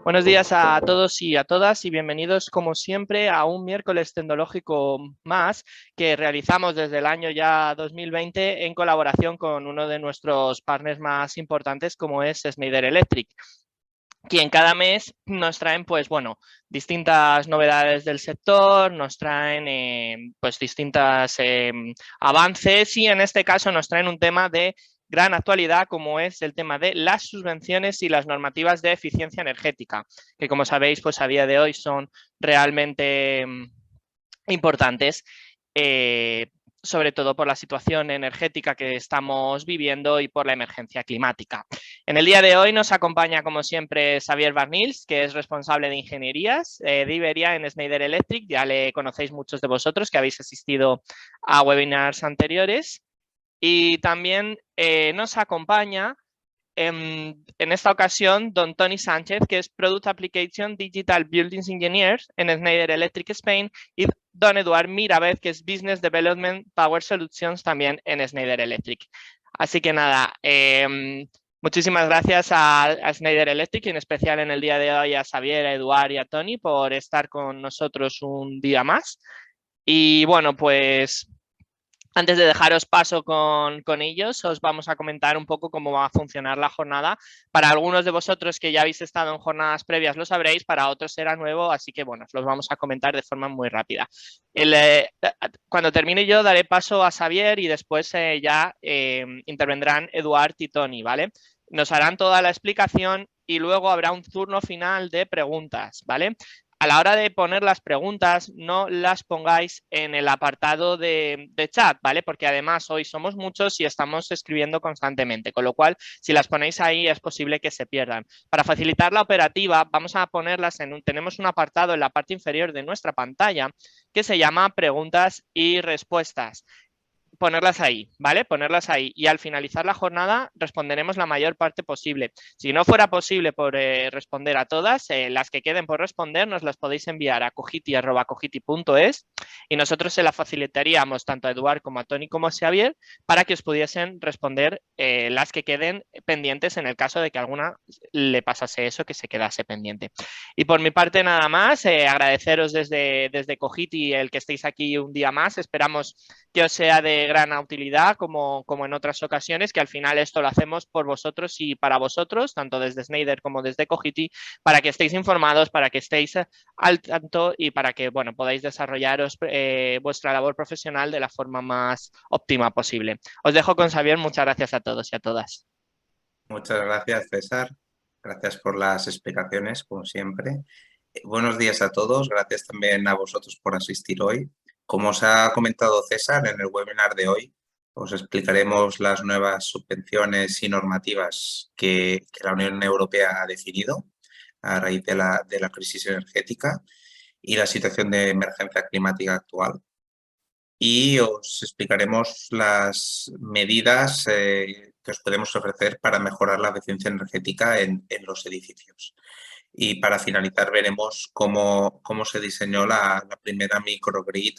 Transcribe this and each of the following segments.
Buenos días a todos y a todas y bienvenidos como siempre a un miércoles tecnológico más que realizamos desde el año ya 2020 en colaboración con uno de nuestros partners más importantes como es Schneider Electric, quien cada mes nos traen, pues bueno, distintas novedades del sector, nos traen pues distintos avances y en este caso nos traen un tema de gran actualidad como es el tema de las subvenciones y las normativas de eficiencia energética, que como sabéis, pues a día de hoy son realmente importantes. Sobre todo por la situación energética que estamos viviendo y por la emergencia climática. En el día de hoy nos acompaña, como siempre, Xavier Barnils, que es responsable de ingenierías de Iberia en Schneider Electric. Ya le conocéis muchos de vosotros que habéis asistido a webinars anteriores. Y también nos acompaña en esta ocasión, don Tony Sánchez, que es Product Application Digital Buildings Engineer en Schneider Electric Spain, y don Eduard Mirabez, que es Business Development Power Solutions también en Schneider Electric. Así que nada, muchísimas gracias a Schneider Electric, y en especial en el día de hoy a Xavier, a Eduard y a Tony por estar con nosotros un día más. Y bueno, pues antes de dejaros paso con ellos, os vamos a comentar un poco cómo va a funcionar la jornada. Para algunos de vosotros que ya habéis estado en jornadas previas lo sabréis, para otros será nuevo, así que bueno, os los vamos a comentar de forma muy rápida. Cuando termine yo daré paso a Xavier y después ya intervendrán Eduard y Tony, ¿vale? Nos harán toda la explicación y luego habrá un turno final de preguntas, ¿vale? A la hora de poner las preguntas, no las pongáis en el apartado de chat, ¿vale? Porque además hoy somos muchos y estamos escribiendo constantemente, con lo cual, si las ponéis ahí, es posible que se pierdan. Para facilitar la operativa, vamos a ponerlas tenemos un apartado en la parte inferior de nuestra pantalla que se llama preguntas y respuestas. Ponerlas ahí, ¿vale? Ponerlas ahí. Y al finalizar la jornada responderemos la mayor parte posible. Si no fuera posible por responder a todas, las que queden por responder nos las podéis enviar a cogiti@cogiti.es y nosotros se las facilitaríamos tanto a Eduard como a Tony como a Xavier para que os pudiesen responder las que queden pendientes en el caso de que alguna le pasase eso, que se quedase pendiente. Y por mi parte nada más, agradeceros desde Cogiti el que estéis aquí un día más. Esperamos que os sea de gran utilidad como en otras ocasiones, que al final esto lo hacemos por vosotros y para vosotros, tanto desde Schneider como desde Cogiti, para que estéis informados, para que estéis al tanto y para que bueno, podáis desarrollaros vuestra labor profesional de la forma más óptima posible. Os dejo con Xavier, muchas gracias a todos y a todas. Muchas gracias, César. Gracias por las explicaciones, como siempre. Buenos días a todos. Gracias también a vosotros por asistir hoy. Como os ha comentado César, en el webinar de hoy os explicaremos las nuevas subvenciones y normativas que la Unión Europea ha definido a raíz de la crisis energética y la situación de emergencia climática actual. Y os explicaremos las medidas que os podemos ofrecer para mejorar la eficiencia energética en los edificios. Y para finalizar veremos cómo se diseñó la primera microgrid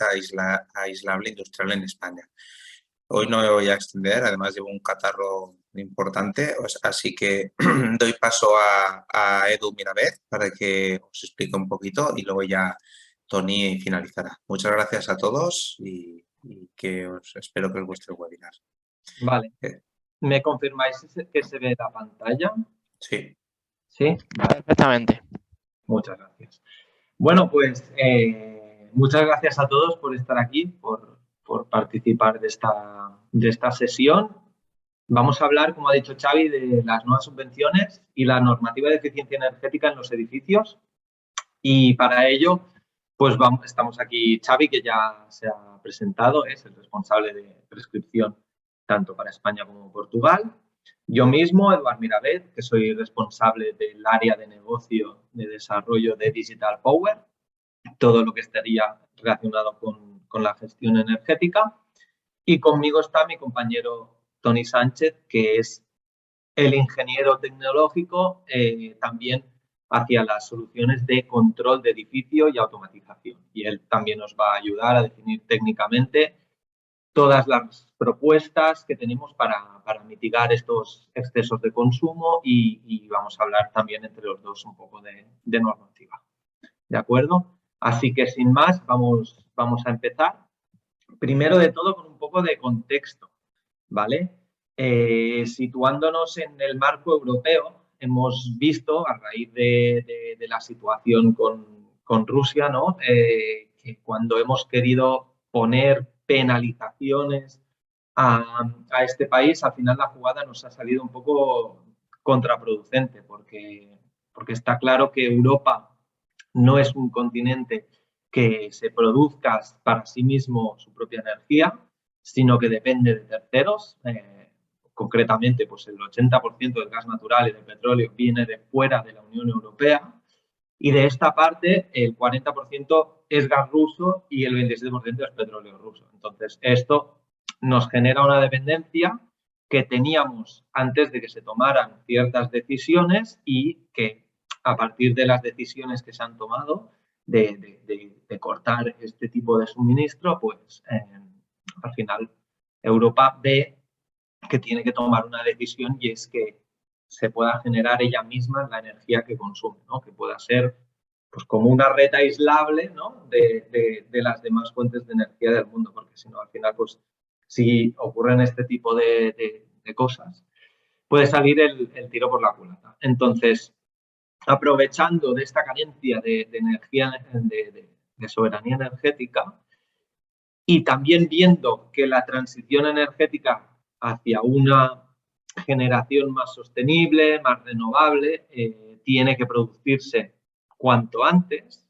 aislable industrial en España. Hoy no me voy a extender, además llevo un catarro importante, así que doy paso a Edu Mirabez para que os explique un poquito y luego ya Tony finalizará. Muchas gracias a todos y que espero que os guste el webinar. Vale. ¿Me confirmáis que se ve la pantalla? Sí. Sí, vale. Perfectamente. Muchas gracias. Bueno, pues muchas gracias a todos por estar aquí, por participar de esta sesión. Vamos a hablar, como ha dicho Xavi, de las nuevas subvenciones y la normativa de eficiencia energética en los edificios. Y para ello, pues estamos aquí Xavi, que ya se ha presentado, es el responsable de prescripción tanto para España como Portugal. Yo mismo, Eduard Mirabez, que soy responsable del área de negocio de desarrollo de Digital Power, todo lo que estaría relacionado con la gestión energética. Y conmigo está mi compañero Tony Sánchez, que es el ingeniero tecnológico también hacia las soluciones de control de edificio y automatización. Y él también nos va a ayudar a definir técnicamente todas las propuestas que tenemos para mitigar estos excesos de consumo y vamos a hablar también entre los dos un poco de normativa. ¿De acuerdo? Así que sin más, vamos a empezar. Primero de todo con un poco de contexto, ¿vale? Situándonos en el marco europeo, hemos visto a raíz de la situación con Rusia, ¿no? Que cuando hemos querido poner penalizaciones a este país, al final la jugada nos ha salido un poco contraproducente porque está claro que Europa no es un continente que se produzca para sí mismo su propia energía, sino que depende de terceros. Concretamente, pues el 80% del gas natural y del petróleo viene de fuera de la Unión Europea y de esta parte el 40% es gas ruso y el 27% es petróleo ruso. Entonces, esto nos genera una dependencia que teníamos antes de que se tomaran ciertas decisiones y que a partir de las decisiones que se han tomado de cortar este tipo de suministro, pues al final Europa ve que tiene que tomar una decisión y es que se pueda generar ella misma la energía que consume, ¿no? Que pueda ser pues como una red aislable, ¿no? de las demás fuentes de energía del mundo, porque si no, al final, pues si ocurren este tipo de cosas, puede salir el tiro por la culata. Entonces, aprovechando de esta carencia de energía, de soberanía energética, y también viendo que la transición energética hacia una generación más sostenible, más renovable, tiene que producirse cuanto antes,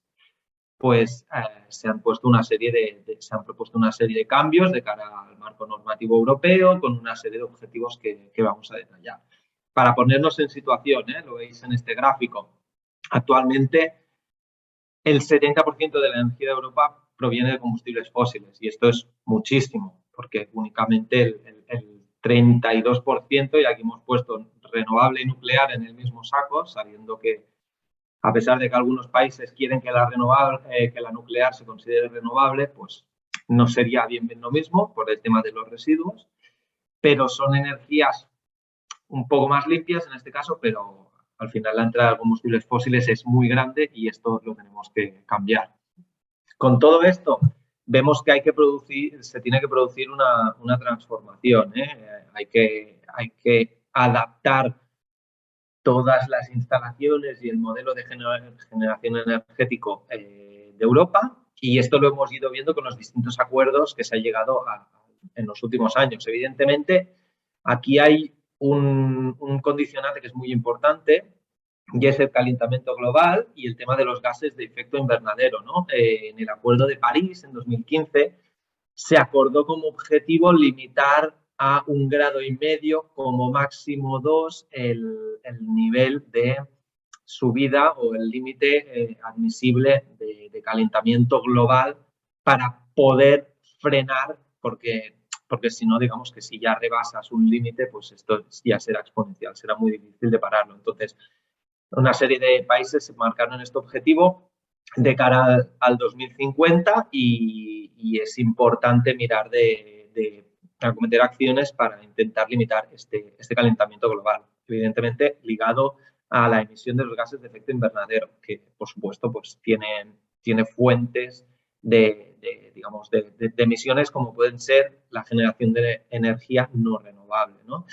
pues se han propuesto una serie de cambios de cara al marco normativo europeo con una serie de objetivos que vamos a detallar. Para ponernos en situación, lo veis en este gráfico, actualmente el 70% de la energía de Europa proviene de combustibles fósiles y esto es muchísimo porque únicamente el 32%, y aquí hemos puesto renovable y nuclear en el mismo saco, sabiendo que a pesar de que algunos países quieren que la nuclear se considere renovable, pues no sería bien lo mismo por el tema de los residuos, pero son energías un poco más limpias en este caso, pero al final la entrada de combustibles fósiles es muy grande y esto lo tenemos que cambiar. Con todo esto, vemos que se tiene que producir una transformación. Hay que adaptar todas las instalaciones y el modelo de generación energético de Europa y esto lo hemos ido viendo con los distintos acuerdos que se ha llegado en los últimos años. Evidentemente, aquí hay un condicionante que es muy importante y es el calentamiento global y el tema de los gases de efecto invernadero, ¿no? En el Acuerdo de París, en 2015, se acordó como objetivo limitar a 1,5 grados, como máximo 2, el nivel de subida o el límite admisible de calentamiento global para poder frenar, porque si no, digamos que si ya rebasas un límite, pues esto ya será exponencial, será muy difícil de pararlo. Entonces, una serie de países se marcaron este objetivo de cara al 2050 y es importante mirar de acometer acciones para intentar limitar este calentamiento global, evidentemente ligado a la emisión de los gases de efecto invernadero, que por supuesto pues tiene fuentes de emisiones como pueden ser la generación de energía no renovable, ¿no?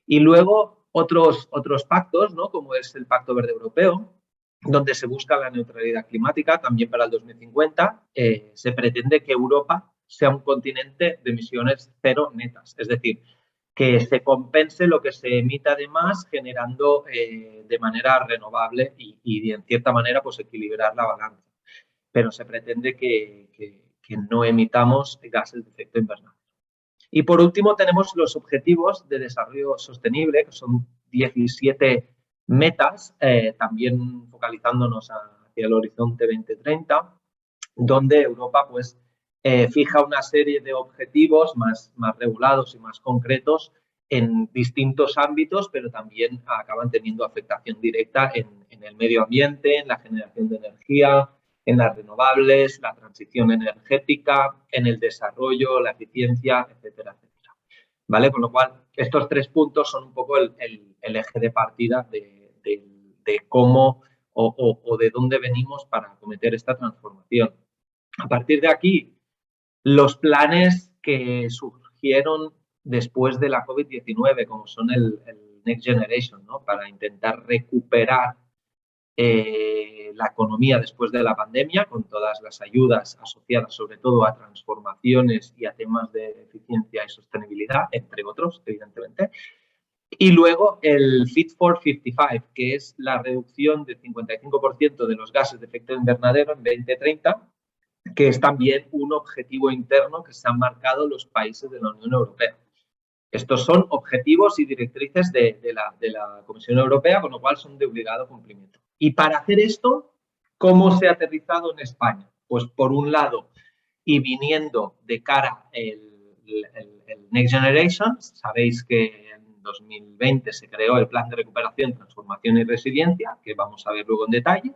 Y luego otros pactos, ¿no? Como es el Pacto Verde Europeo, donde se busca la neutralidad climática también para el 2050. Se pretende que Europa sea un continente de emisiones cero netas, es decir, que se compense lo que se emita de más generando de manera renovable y en cierta manera pues equilibrar la balanza. Pero se pretende que no emitamos gases de efecto invernadero. Y por último tenemos los objetivos de desarrollo sostenible, que son 17 metas, también focalizándonos hacia el horizonte 2030, donde Europa pues fija una serie de objetivos más regulados y más concretos en distintos ámbitos, pero también acaban teniendo afectación directa en el medio ambiente, en la generación de energía, en las renovables, la transición energética, en el desarrollo, la eficiencia, etcétera, etcétera. ¿Vale? Con lo cual, estos 3 puntos son un poco el eje de partida de cómo o de dónde venimos para acometer esta transformación. A partir de aquí, los planes que surgieron después de la COVID-19, como son el Next Generation, ¿no? Para intentar recuperar la economía después de la pandemia, con todas las ayudas asociadas sobre todo a transformaciones y a temas de eficiencia y sostenibilidad, entre otros, evidentemente. Y luego el Fit for 55, que es la reducción del 55% de los gases de efecto invernadero en 2030, que es también un objetivo interno que se han marcado los países de la Unión Europea. Estos son objetivos y directrices de la Comisión Europea, con lo cual son de obligado cumplimiento. Y para hacer esto, ¿cómo se ha aterrizado en España? Pues por un lado, y viniendo de cara el Next Generation, sabéis que en 2020 se creó el Plan de Recuperación, Transformación y Resiliencia, que vamos a ver luego en detalle.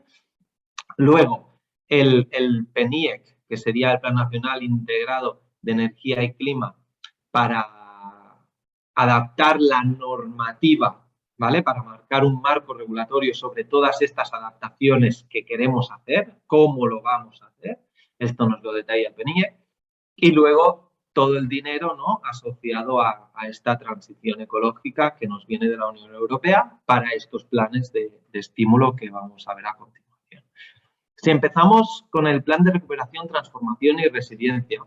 Luego, el PNIEC, que sería el Plan Nacional Integrado de Energía y Clima, para adaptar la normativa, ¿vale? Para marcar un marco regulatorio sobre todas estas adaptaciones que queremos hacer, cómo lo vamos a hacer. Esto nos lo detalla el PNIEC. Y luego todo el dinero, ¿no?, asociado a esta transición ecológica que nos viene de la Unión Europea para estos planes de estímulo que vamos a ver a continuación. Si empezamos con el Plan de Recuperación, Transformación y Resiliencia,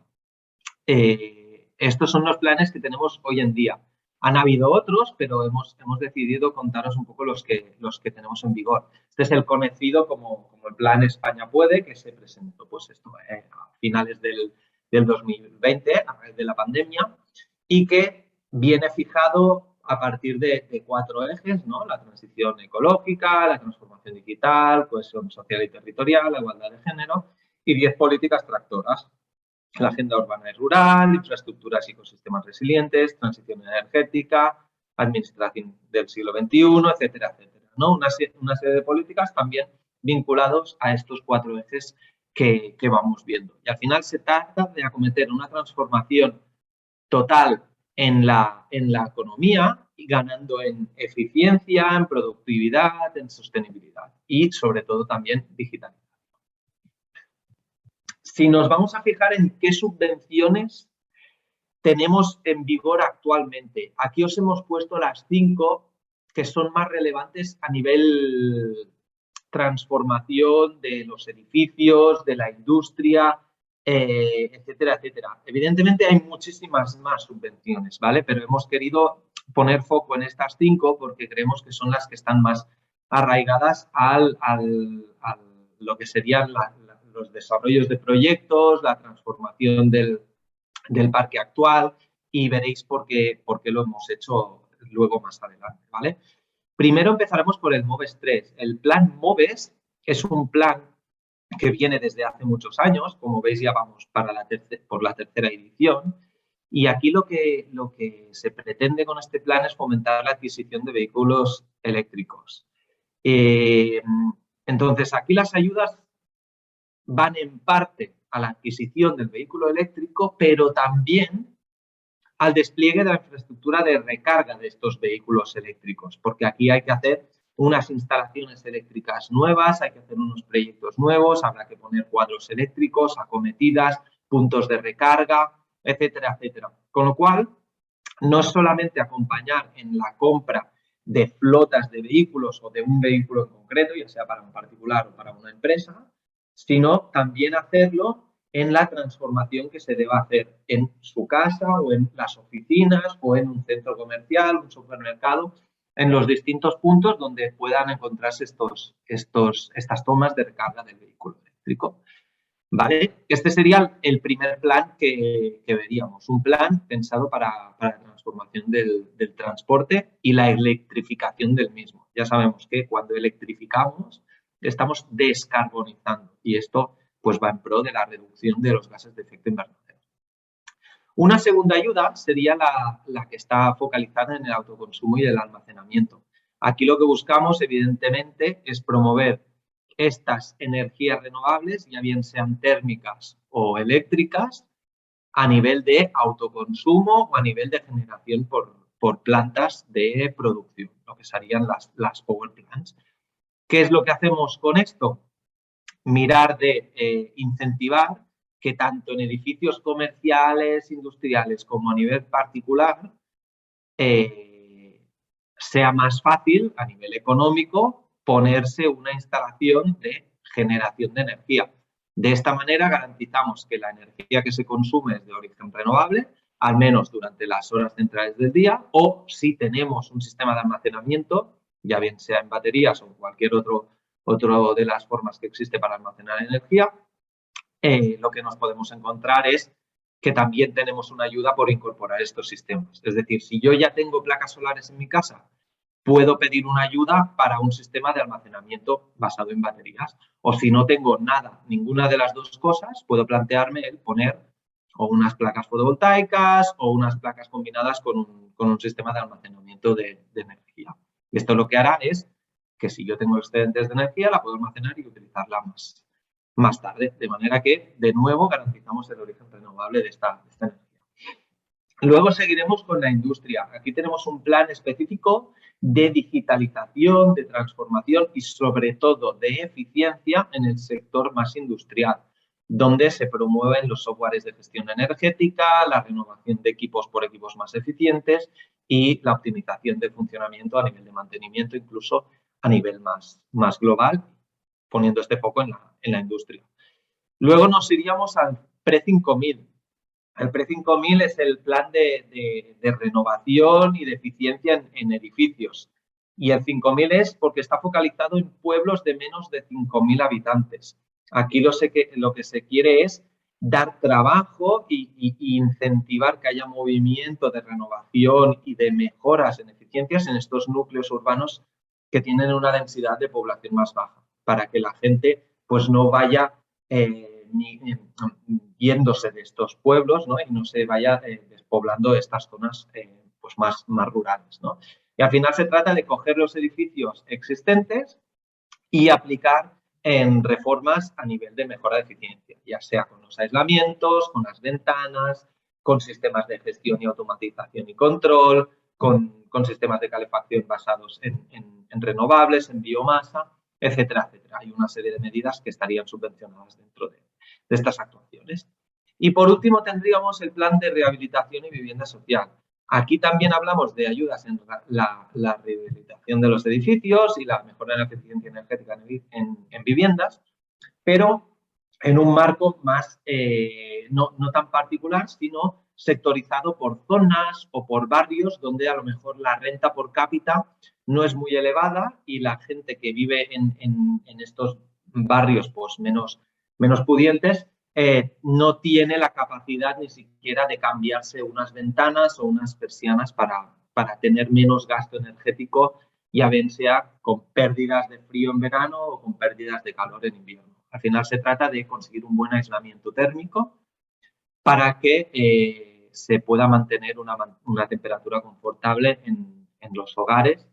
estos son los planes que tenemos hoy en día. Han habido otros, pero hemos decidido contaros un poco los que tenemos en vigor. Este es el conocido como el Plan España Puede, que se presentó pues a finales del 2020, a raíz de la pandemia, y que viene fijado a partir de 4 ejes, ¿no? La transición ecológica, la transformación digital, cohesión social y territorial, la igualdad de género, y 10 políticas tractoras. La agenda urbana y rural, infraestructuras y ecosistemas resilientes, transición energética, administración del siglo XXI, etcétera, etcétera, ¿no? Una serie de políticas también vinculados a estos 4 ejes que vamos viendo. Y al final se trata de acometer una transformación total en la economía y ganando en eficiencia, en productividad, en sostenibilidad y sobre todo también digitalización. Si nos vamos a fijar en qué subvenciones tenemos en vigor actualmente, aquí os hemos puesto las 5 que son más relevantes a nivel transformación de los edificios, de la industria, etcétera, etcétera. Evidentemente hay muchísimas más subvenciones, ¿vale? Pero hemos querido poner foco en estas 5 porque creemos que son las que están más arraigadas a lo que serían los desarrollos de proyectos, la transformación del parque actual, y veréis por qué lo hemos hecho luego más adelante, ¿vale? Primero empezaremos por el MOVES 3. El plan MOVES es un plan que viene desde hace muchos años, como veis ya vamos por la tercera edición, y aquí lo que se pretende con este plan es fomentar la adquisición de vehículos eléctricos. Entonces, aquí las ayudas van en parte a la adquisición del vehículo eléctrico, pero también al despliegue de la infraestructura de recarga de estos vehículos eléctricos, porque aquí hay que hacer unas instalaciones eléctricas nuevas, hay que hacer unos proyectos nuevos, habrá que poner cuadros eléctricos, acometidas, puntos de recarga, etcétera, etcétera. Con lo cual, no es solamente acompañar en la compra de flotas de vehículos o de un vehículo en concreto, ya sea para un particular o para una empresa, sino también hacerlo en la transformación que se deba hacer en su casa o en las oficinas o en un centro comercial, un supermercado, en los distintos puntos donde puedan encontrarse estas tomas de recarga del vehículo eléctrico. ¿Vale? Este sería el primer plan que veríamos, un plan pensado para la transformación del transporte y la electrificación del mismo. Ya sabemos que cuando electrificamos estamos descarbonizando y esto pues va en pro de la reducción de los gases de efecto invernadero. Una segunda ayuda sería la que está focalizada en el autoconsumo y el almacenamiento. Aquí lo que buscamos, evidentemente, es promover estas energías renovables, ya bien sean térmicas o eléctricas, a nivel de autoconsumo o a nivel de generación por plantas de producción, lo que serían las power plants. ¿Qué es lo que hacemos con esto? Mirar de incentivar que tanto en edificios comerciales, industriales, como a nivel particular, sea más fácil a nivel económico ponerse una instalación de generación de energía. De esta manera garantizamos que la energía que se consume es de origen renovable, al menos durante las horas centrales del día, o si tenemos un sistema de almacenamiento, ya bien sea en baterías o en cualquier otro de las formas que existe para almacenar energía, lo que nos podemos encontrar es que también tenemos una ayuda por incorporar estos sistemas. Es decir, si yo ya tengo placas solares en mi casa, puedo pedir una ayuda para un sistema de almacenamiento basado en baterías. O si no tengo nada, ninguna de las dos cosas, puedo plantearme el poner o unas placas fotovoltaicas o unas placas combinadas con un sistema de almacenamiento de energía. Esto lo que hará es que si yo tengo excedentes de energía, la puedo almacenar y utilizarla más tarde, de manera que, de nuevo, garantizamos el origen renovable de esta energía. Luego seguiremos con la industria. Aquí tenemos un plan específico de digitalización, de transformación y, sobre todo, de eficiencia en el sector más industrial, donde se promueven los softwares de gestión energética, la renovación de equipos por equipos más eficientes y la optimización del funcionamiento a nivel de mantenimiento, incluso a nivel más global, poniendo este foco en la industria. Luego nos iríamos al Pre-5000. El Pre-5000 es el plan de renovación y de eficiencia en edificios. Y el 5000 es porque está focalizado en pueblos de menos de 5000 habitantes. Aquí lo que se quiere es dar trabajo y incentivar que haya movimiento de renovación y de mejoras en eficiencias en estos núcleos urbanos que tienen una densidad de población más baja, para que la gente pues no vaya yéndose de estos pueblos, ¿no? Y no se vaya despoblando estas zonas pues más rurales, ¿no? Y al final se trata de coger los edificios existentes y aplicar en reformas a nivel de mejora de eficiencia, ya sea con los aislamientos, con las ventanas, con sistemas de gestión y automatización y control, con sistemas de calefacción basados en renovables, en biomasa, etcétera, etcétera. Hay una serie de medidas que estarían subvencionadas dentro de estas actuaciones. Y por último tendríamos el plan de rehabilitación y vivienda social. Aquí también hablamos de ayudas en la rehabilitación de los edificios y la mejora de la eficiencia energética en viviendas, pero en un marco más no tan particular, sino sectorizado por zonas o por barrios donde a lo mejor la renta por cápita no es muy elevada y la gente que vive en estos barrios pues menos pudientes no tiene la capacidad ni siquiera de cambiarse unas ventanas o unas persianas para tener menos gasto energético, ya bien sea con pérdidas de frío en verano o con pérdidas de calor en invierno. Al final se trata de conseguir un buen aislamiento térmico para que se pueda mantener una temperatura confortable en los hogares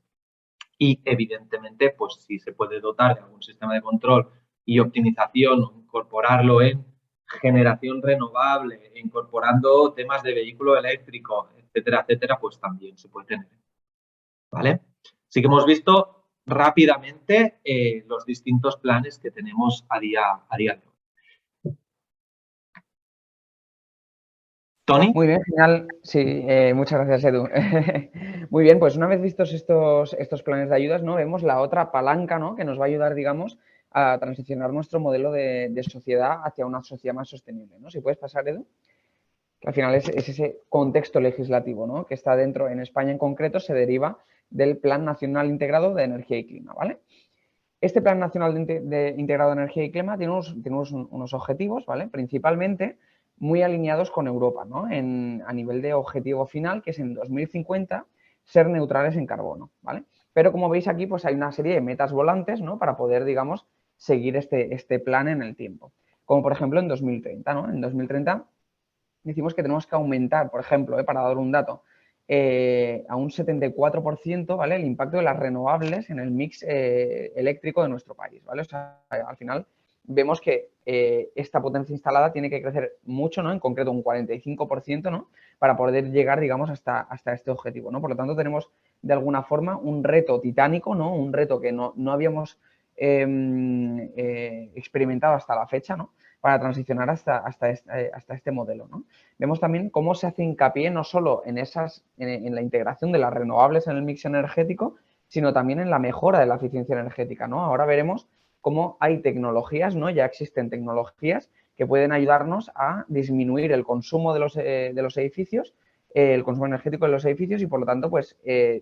y, evidentemente, pues si se puede dotar de algún sistema de control y optimización o incorporarlo en generación renovable, incorporando temas de vehículo eléctrico, etcétera, etcétera, pues también se puede tener. ¿Vale? Así que hemos visto rápidamente los distintos planes que tenemos a día de hoy. ¿Tony? Muy bien, genial. Sí, muchas gracias, Edu. Muy bien, pues una vez vistos estos planes de ayudas, ¿no? Vemos la otra palanca, ¿no? Que nos va a ayudar, digamos, a transicionar nuestro modelo de sociedad hacia una sociedad más sostenible, ¿no? Si puedes pasar, Edu. Que al final es ese contexto legislativo, ¿no? Que está dentro, en España en concreto, se deriva del Plan Nacional Integrado de Energía y Clima, ¿vale? Este Plan Nacional Integrado de Energía y Clima tiene unos objetivos, ¿vale? Principalmente muy alineados con Europa, ¿no? A nivel de objetivo final, que es en 2050 ser neutrales en carbono, ¿vale? Pero como veis aquí, pues hay una serie de metas volantes, ¿no? Para poder, digamos, seguir este plan en el tiempo. Como por ejemplo en 2030, ¿no? En 2030 decimos que tenemos que aumentar, por ejemplo, para dar un dato, a un 74%, ¿vale? El impacto de las renovables en el mix eléctrico de nuestro país, ¿vale? O sea, al final vemos que esta potencia instalada tiene que crecer mucho, ¿no? En concreto un 45%, ¿no? Para poder llegar, digamos, hasta este objetivo, ¿no? Por lo tanto, tenemos de alguna forma un reto titánico, ¿no? Un reto que no habíamos experimentado hasta la fecha, ¿no? Para transicionar hasta este modelo, ¿no? Vemos también cómo se hace hincapié no solo en la integración de las renovables en el mix energético, sino también en la mejora de la eficiencia energética, ¿no? Ahora veremos cómo hay tecnologías, ¿no? Ya existen tecnologías que pueden ayudarnos a disminuir el consumo de los edificios, el consumo energético de los edificios y, por lo tanto, pues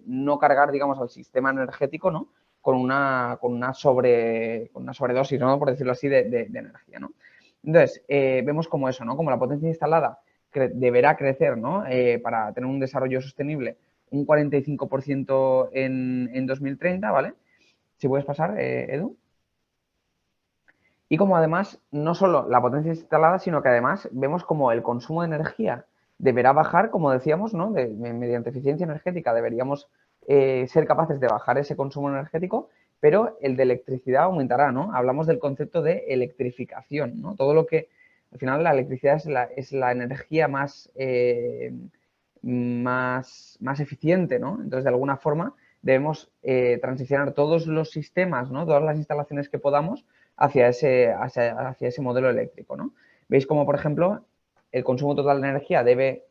no cargar, digamos, al sistema energético, ¿no? Con una sobredosis, ¿no? Por decirlo así, de energía, ¿no? Entonces, vemos como eso, ¿no? Como la potencia instalada deberá crecer, ¿no? Para tener un desarrollo sostenible un 45% en 2030, ¿vale? Si puedes pasar, Edu. Y como además, no solo la potencia instalada, sino que además vemos como el consumo de energía deberá bajar, como decíamos, ¿no? Mediante eficiencia energética deberíamos ser capaces de bajar ese consumo energético, pero el de electricidad aumentará, ¿no? Hablamos del concepto de electrificación, ¿no? Todo lo que, al final, la electricidad es la energía más eficiente, ¿no? Entonces, de alguna forma, debemos transicionar todos los sistemas, ¿no? Todas las instalaciones que podamos hacia ese modelo eléctrico, ¿no? Veis como, por ejemplo, el consumo total de energía debe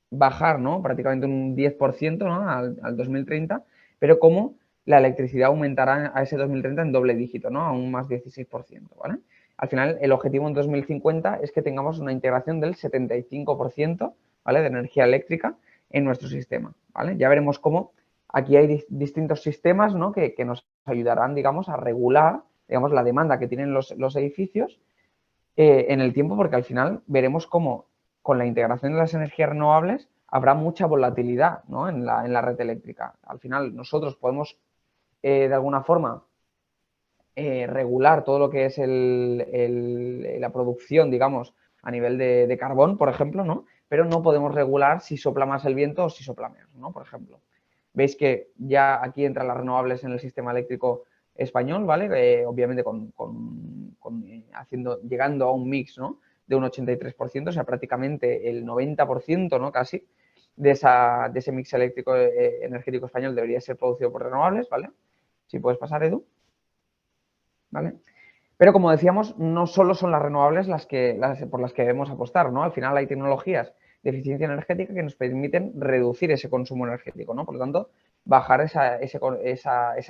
bajar, ¿no? Prácticamente un 10%, ¿no? Al 2030, pero como la electricidad aumentará a ese 2030 en doble dígito, ¿no? A un más 16%, ¿vale? Al final, el objetivo en 2050 es que tengamos una integración del 75%, ¿vale? De energía eléctrica en nuestro sistema, ¿vale? Ya veremos cómo aquí hay distintos sistemas, ¿no? que nos ayudarán, digamos, a regular, digamos, la demanda que tienen los edificios en el tiempo, porque al final veremos cómo con la integración de las energías renovables habrá mucha volatilidad, ¿no? en la red eléctrica. Al final nosotros podemos, de alguna forma, regular todo lo que es la producción, digamos, a nivel de carbón, por ejemplo, ¿no? Pero no podemos regular si sopla más el viento o si sopla menos, ¿no? Por ejemplo. Veis que ya aquí entran las renovables en el sistema eléctrico español, ¿vale? Obviamente llegando a un mix, ¿no? De un 83%, o sea, prácticamente el 90%, ¿no? Casi, de ese mix eléctrico energético español debería ser producido por renovables, ¿vale? Si puedes pasar, Edu. ¿Vale? Pero como decíamos, no solo son las renovables por las que debemos apostar, ¿no? Al final hay tecnologías de eficiencia energética que nos permiten reducir ese consumo energético, ¿no? Por lo tanto, bajar esa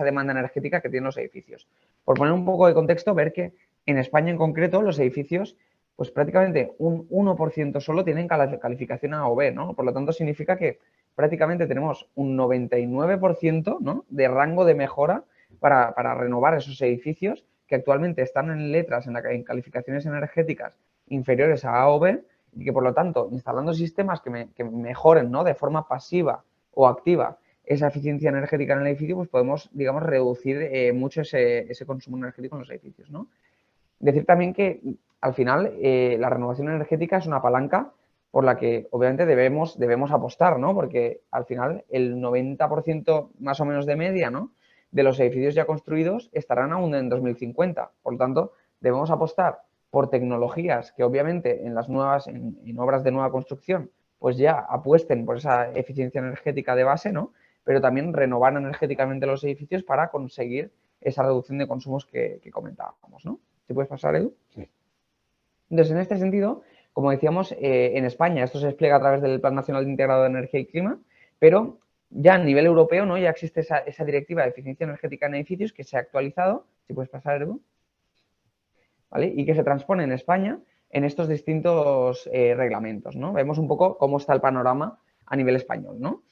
demanda energética que tienen los edificios. Por poner un poco de contexto, ver que en España en concreto los edificios, pues prácticamente un 1% solo tienen calificación A o B, ¿no? Por lo tanto, significa que prácticamente tenemos un 99%, ¿no? De rango de mejora para renovar esos edificios que actualmente están en letras, en calificaciones energéticas inferiores a A o B y que, por lo tanto, instalando sistemas que mejoren, ¿no? De forma pasiva o activa esa eficiencia energética en el edificio, pues podemos, digamos, reducir mucho ese consumo energético en los edificios, ¿no? Decir también que, al final, la renovación energética es una palanca por la que, obviamente, debemos apostar, ¿no? Porque, al final, el 90% más o menos de media, ¿no? De los edificios ya construidos estarán aún en 2050. Por lo tanto, debemos apostar por tecnologías que, obviamente, en obras de nueva construcción, pues ya apuesten por esa eficiencia energética de base, ¿no? Pero también renovar energéticamente los edificios para conseguir esa reducción de consumos que comentábamos, ¿no? ¿Te puedes pasar, Edu? Sí. Entonces, en este sentido, como decíamos, en España esto se despliega a través del Plan Nacional Integrado de Energía y Clima, pero ya a nivel europeo, ¿no? Ya existe esa directiva de eficiencia energética en edificios que se ha actualizado, si puedes pasar, Edu, ¿vale? Y que se transpone en España en estos distintos reglamentos, ¿no? Vemos un poco cómo está el panorama a nivel español, ¿no?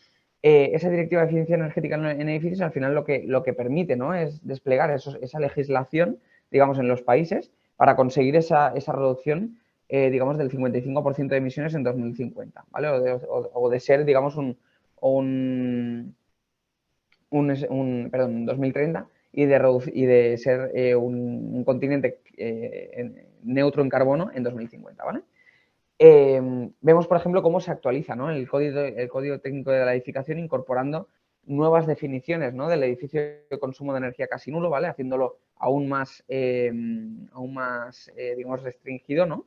Esa directiva de eficiencia energética en edificios al final lo que permite, ¿no? Es desplegar esa legislación, digamos, en los países para conseguir esa reducción, digamos, del 55% de emisiones en 2050, ¿vale? O de ser, digamos, 2030 y de ser un continente neutro en carbono en 2050, ¿vale? vemos, por ejemplo, cómo se actualiza, ¿no?, el código técnico de la edificación, incorporando nuevas definiciones, ¿no?, del edificio de consumo de energía casi nulo, ¿vale?, haciéndolo aún más digamos, restringido, ¿no?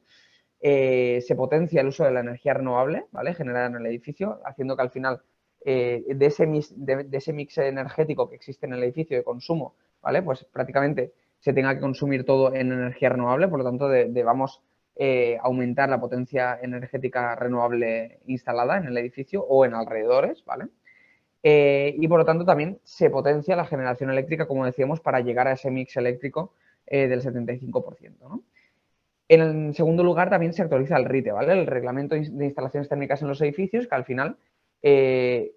Se potencia el uso de la energía renovable, ¿vale?, generada en el edificio, haciendo que al final de ese mix energético que existe en el edificio de consumo, ¿vale?, pues prácticamente se tenga que consumir todo en energía renovable, por lo tanto debamos aumentar la potencia energética renovable instalada en el edificio o en alrededores, ¿vale? Y por lo tanto también se potencia la generación eléctrica, como decíamos, para llegar a ese mix eléctrico del 75%, ¿no? En segundo lugar, también se actualiza el RITE, ¿vale?, el Reglamento de Instalaciones Térmicas en los Edificios, que al final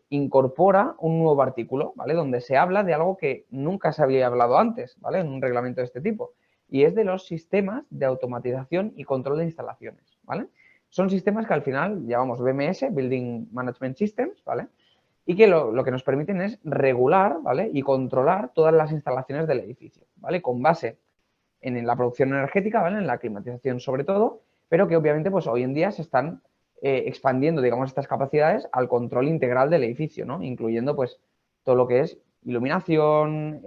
incorpora un nuevo artículo, ¿vale?, donde se habla de algo que nunca se había hablado antes, ¿vale?, en un reglamento de este tipo, y es de los sistemas de automatización y control de instalaciones, ¿vale? Son sistemas que al final llamamos BMS, Building Management Systems, ¿vale?, y que lo que nos permiten es regular, ¿vale?, y controlar todas las instalaciones del edificio, ¿vale?, con base en la producción energética, ¿vale?, en la climatización sobre todo, pero que obviamente pues hoy en día se están expandiendo, digamos, estas capacidades al control integral del edificio, ¿no?, incluyendo pues todo lo que es iluminación,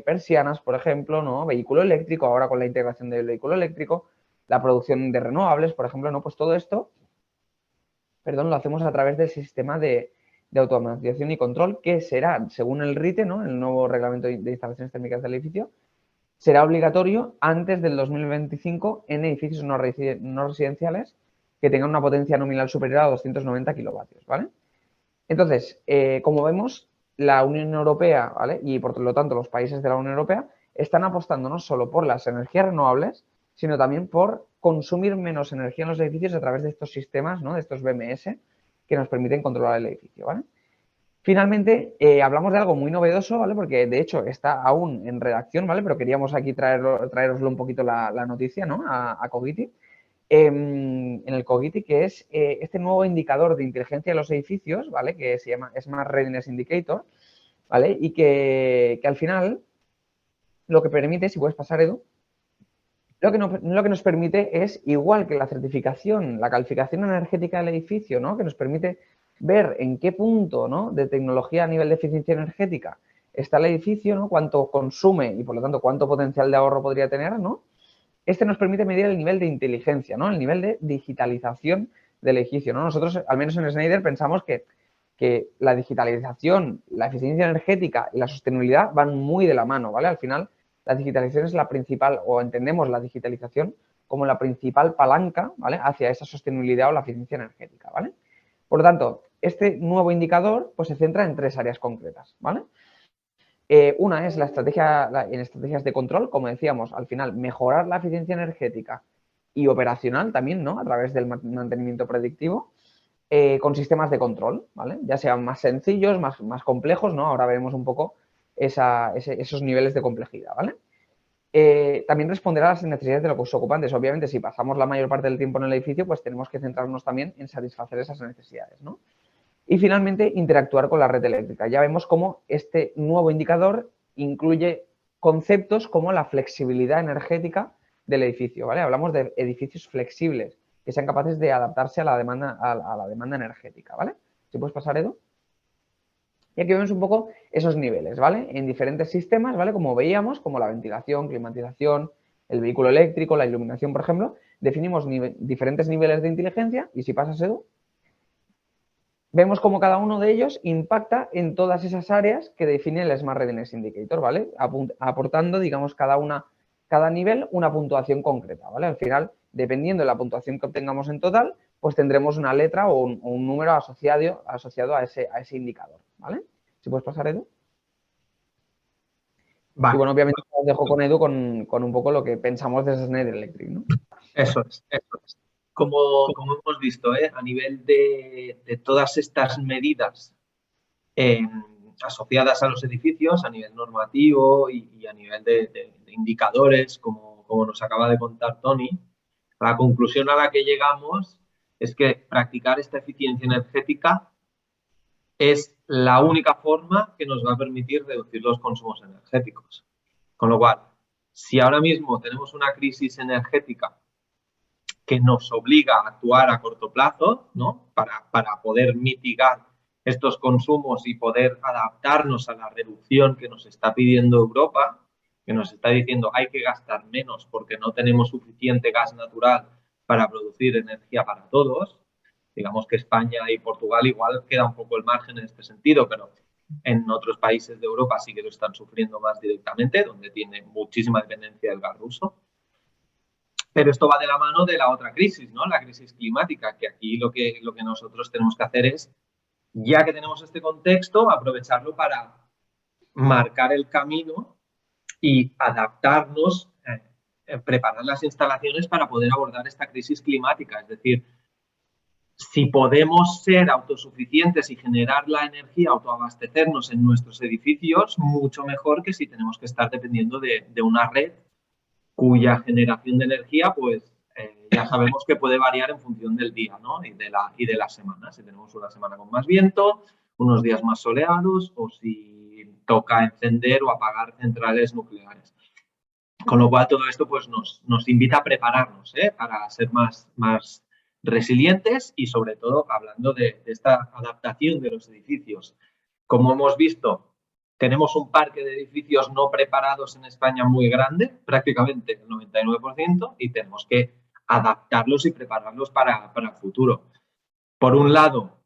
persianas, por ejemplo, ¿no?, vehículo eléctrico, ahora con la integración del vehículo eléctrico, la producción de renovables, por ejemplo, ¿no?, pues todo esto, perdón, lo hacemos a través del sistema de automatización y control, que será, según el RITE, ¿no?, el nuevo reglamento de instalaciones térmicas del edificio, será obligatorio antes del 2025 en edificios no residenciales que tengan una potencia nominal superior a 290 kilovatios, ¿vale? Entonces, como vemos, la Unión Europea, ¿vale?, y por lo tanto los países de la Unión Europea están apostando no solo por las energías renovables, sino también por consumir menos energía en los edificios a través de estos sistemas, ¿no?, de estos BMS, que nos permiten controlar el edificio, ¿vale? Finalmente, hablamos de algo muy novedoso, ¿vale?, porque de hecho está aún en redacción, ¿vale?, pero queríamos aquí traeroslo un poquito la noticia, ¿no?, a Cogiti. En el Cogiti, que es este nuevo indicador de inteligencia de los edificios, ¿vale?, que se llama Smart Readiness Indicator, ¿vale?, y que al final lo que permite, si puedes pasar, Edu, lo que nos permite es, igual que la certificación, la calificación energética del edificio, ¿no?, que nos permite ver en qué punto, ¿no?, de tecnología a nivel de eficiencia energética está el edificio, ¿no?, cuánto consume y por lo tanto cuánto potencial de ahorro podría tener, ¿no? Este nos permite medir el nivel de inteligencia, ¿no?, el nivel de digitalización del edificio, ¿no? Nosotros, al menos en Schneider, pensamos que la digitalización, la eficiencia energética y la sostenibilidad van muy de la mano, ¿vale? Al final, la digitalización es la principal, o entendemos la digitalización como la principal palanca, ¿vale?, hacia esa sostenibilidad o la eficiencia energética, ¿vale? Por lo tanto, este nuevo indicador pues se centra en 3 áreas concretas, ¿vale? Una es en estrategias de control, como decíamos, al final mejorar la eficiencia energética y operacional también, ¿no?, a través del mantenimiento predictivo, con sistemas de control, ¿vale?, ya sean más sencillos, más complejos, ¿no? Ahora veremos un poco esos niveles de complejidad, ¿vale? También responderá a las necesidades de los ocupantes. Obviamente, si pasamos la mayor parte del tiempo en el edificio, pues tenemos que centrarnos también en satisfacer esas necesidades, ¿no? Y finalmente, interactuar con la red eléctrica. Ya vemos cómo este nuevo indicador incluye conceptos como la flexibilidad energética del edificio, ¿vale? Hablamos de edificios flexibles que sean capaces de adaptarse a la demanda energética, ¿vale? Si puedes pasar, Edu. Y aquí vemos un poco esos niveles, ¿vale? En diferentes sistemas, ¿vale? Como veíamos, como la ventilación, climatización, el vehículo eléctrico, la iluminación, por ejemplo, definimos diferentes niveles de inteligencia y si pasas, Edu, vemos cómo cada uno de ellos impacta en todas esas áreas que define el Smart Readiness Indicator, ¿vale? Aportando, digamos, cada nivel una puntuación concreta, ¿vale? Al final, dependiendo de la puntuación que obtengamos en total, pues tendremos una letra o un número asociado a ese indicador, ¿vale? Si puedes pasar, Edu. Vale. Y bueno, obviamente os dejo con Edu con un poco lo que pensamos de Schneider Electric, ¿no? Eso es. Como hemos visto, a nivel de todas estas medidas asociadas a los edificios, a nivel normativo y a nivel de indicadores, como nos acaba de contar Tony, la conclusión a la que llegamos es que practicar esta eficiencia energética es la única forma que nos va a permitir reducir los consumos energéticos. Con lo cual, si ahora mismo tenemos una crisis energética que nos obliga a actuar a corto plazo, ¿no? Para poder mitigar estos consumos y poder adaptarnos a la reducción que nos está pidiendo Europa, que nos está diciendo hay que gastar menos porque no tenemos suficiente gas natural para producir energía para todos. Digamos que España y Portugal igual queda un poco el margen en este sentido, pero en otros países de Europa sí que lo están sufriendo más directamente, donde tiene muchísima dependencia del gas ruso. Pero esto va de la mano de la otra crisis, ¿no? La crisis climática, que aquí lo que nosotros tenemos que hacer es, ya que tenemos este contexto, aprovecharlo para marcar el camino y adaptarnos, preparar las instalaciones para poder abordar esta crisis climática. Es decir, si podemos ser autosuficientes y generar la energía, autoabastecernos en nuestros edificios, mucho mejor que si tenemos que estar dependiendo de una red cuya generación de energía, pues ya sabemos que puede variar en función del día, ¿no? y de la semana. Si tenemos una semana con más viento, unos días más soleados, o si toca encender o apagar centrales nucleares. Con lo cual, todo esto pues, nos invita a prepararnos para ser más resilientes y, sobre todo, hablando de esta adaptación de los edificios. Como hemos visto, tenemos un parque de edificios no preparados en España muy grande, prácticamente el 99%, y tenemos que adaptarlos y prepararlos para el futuro. Por un lado,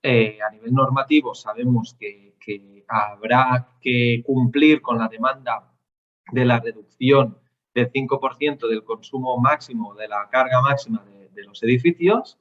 a nivel normativo, sabemos que habrá que cumplir con la demanda de la reducción del 5% del consumo máximo, de la carga máxima de los edificios,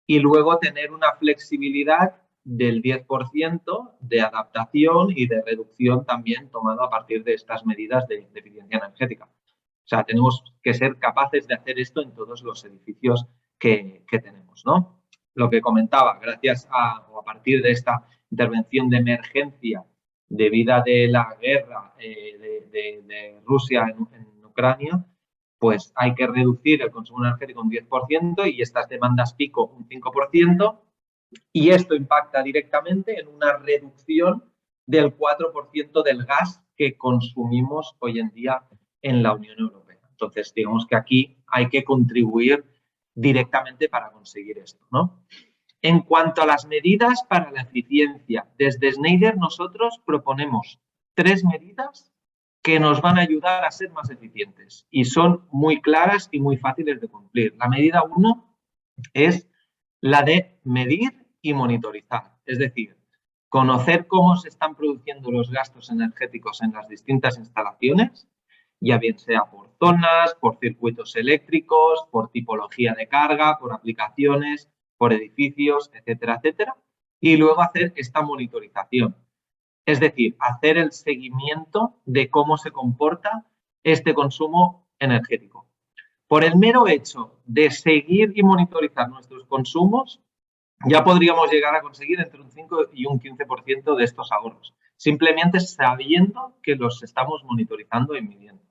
y luego tener una flexibilidad del 10% de adaptación y de reducción también tomado a partir de estas medidas de eficiencia energética. O sea, tenemos que ser capaces de hacer esto en todos los edificios que tenemos, ¿no? Lo que comentaba, gracias a partir de esta intervención de emergencia debida de la guerra de Rusia en Ucrania, pues hay que reducir el consumo energético un 10% y estas demandas pico un 5%, y esto impacta directamente en una reducción del 4% del gas que consumimos hoy en día en la Unión Europea. Entonces, digamos que aquí hay que contribuir directamente para conseguir esto, ¿no? En cuanto a las medidas para la eficiencia, desde Schneider nosotros proponemos 3 medidas que nos van a ayudar a ser más eficientes y son muy claras y muy fáciles de cumplir. La medida 1 es la de medir y monitorizar, es decir, conocer cómo se están produciendo los gastos energéticos en las distintas instalaciones, ya bien sea por zonas, por circuitos eléctricos, por tipología de carga, por aplicaciones, por edificios, etcétera, etcétera, y luego hacer esta monitorización. Es decir, hacer el seguimiento de cómo se comporta este consumo energético. Por el mero hecho de seguir y monitorizar nuestros consumos, ya podríamos llegar a conseguir entre un 5 y un 15% de estos ahorros, simplemente sabiendo que los estamos monitorizando y midiendo.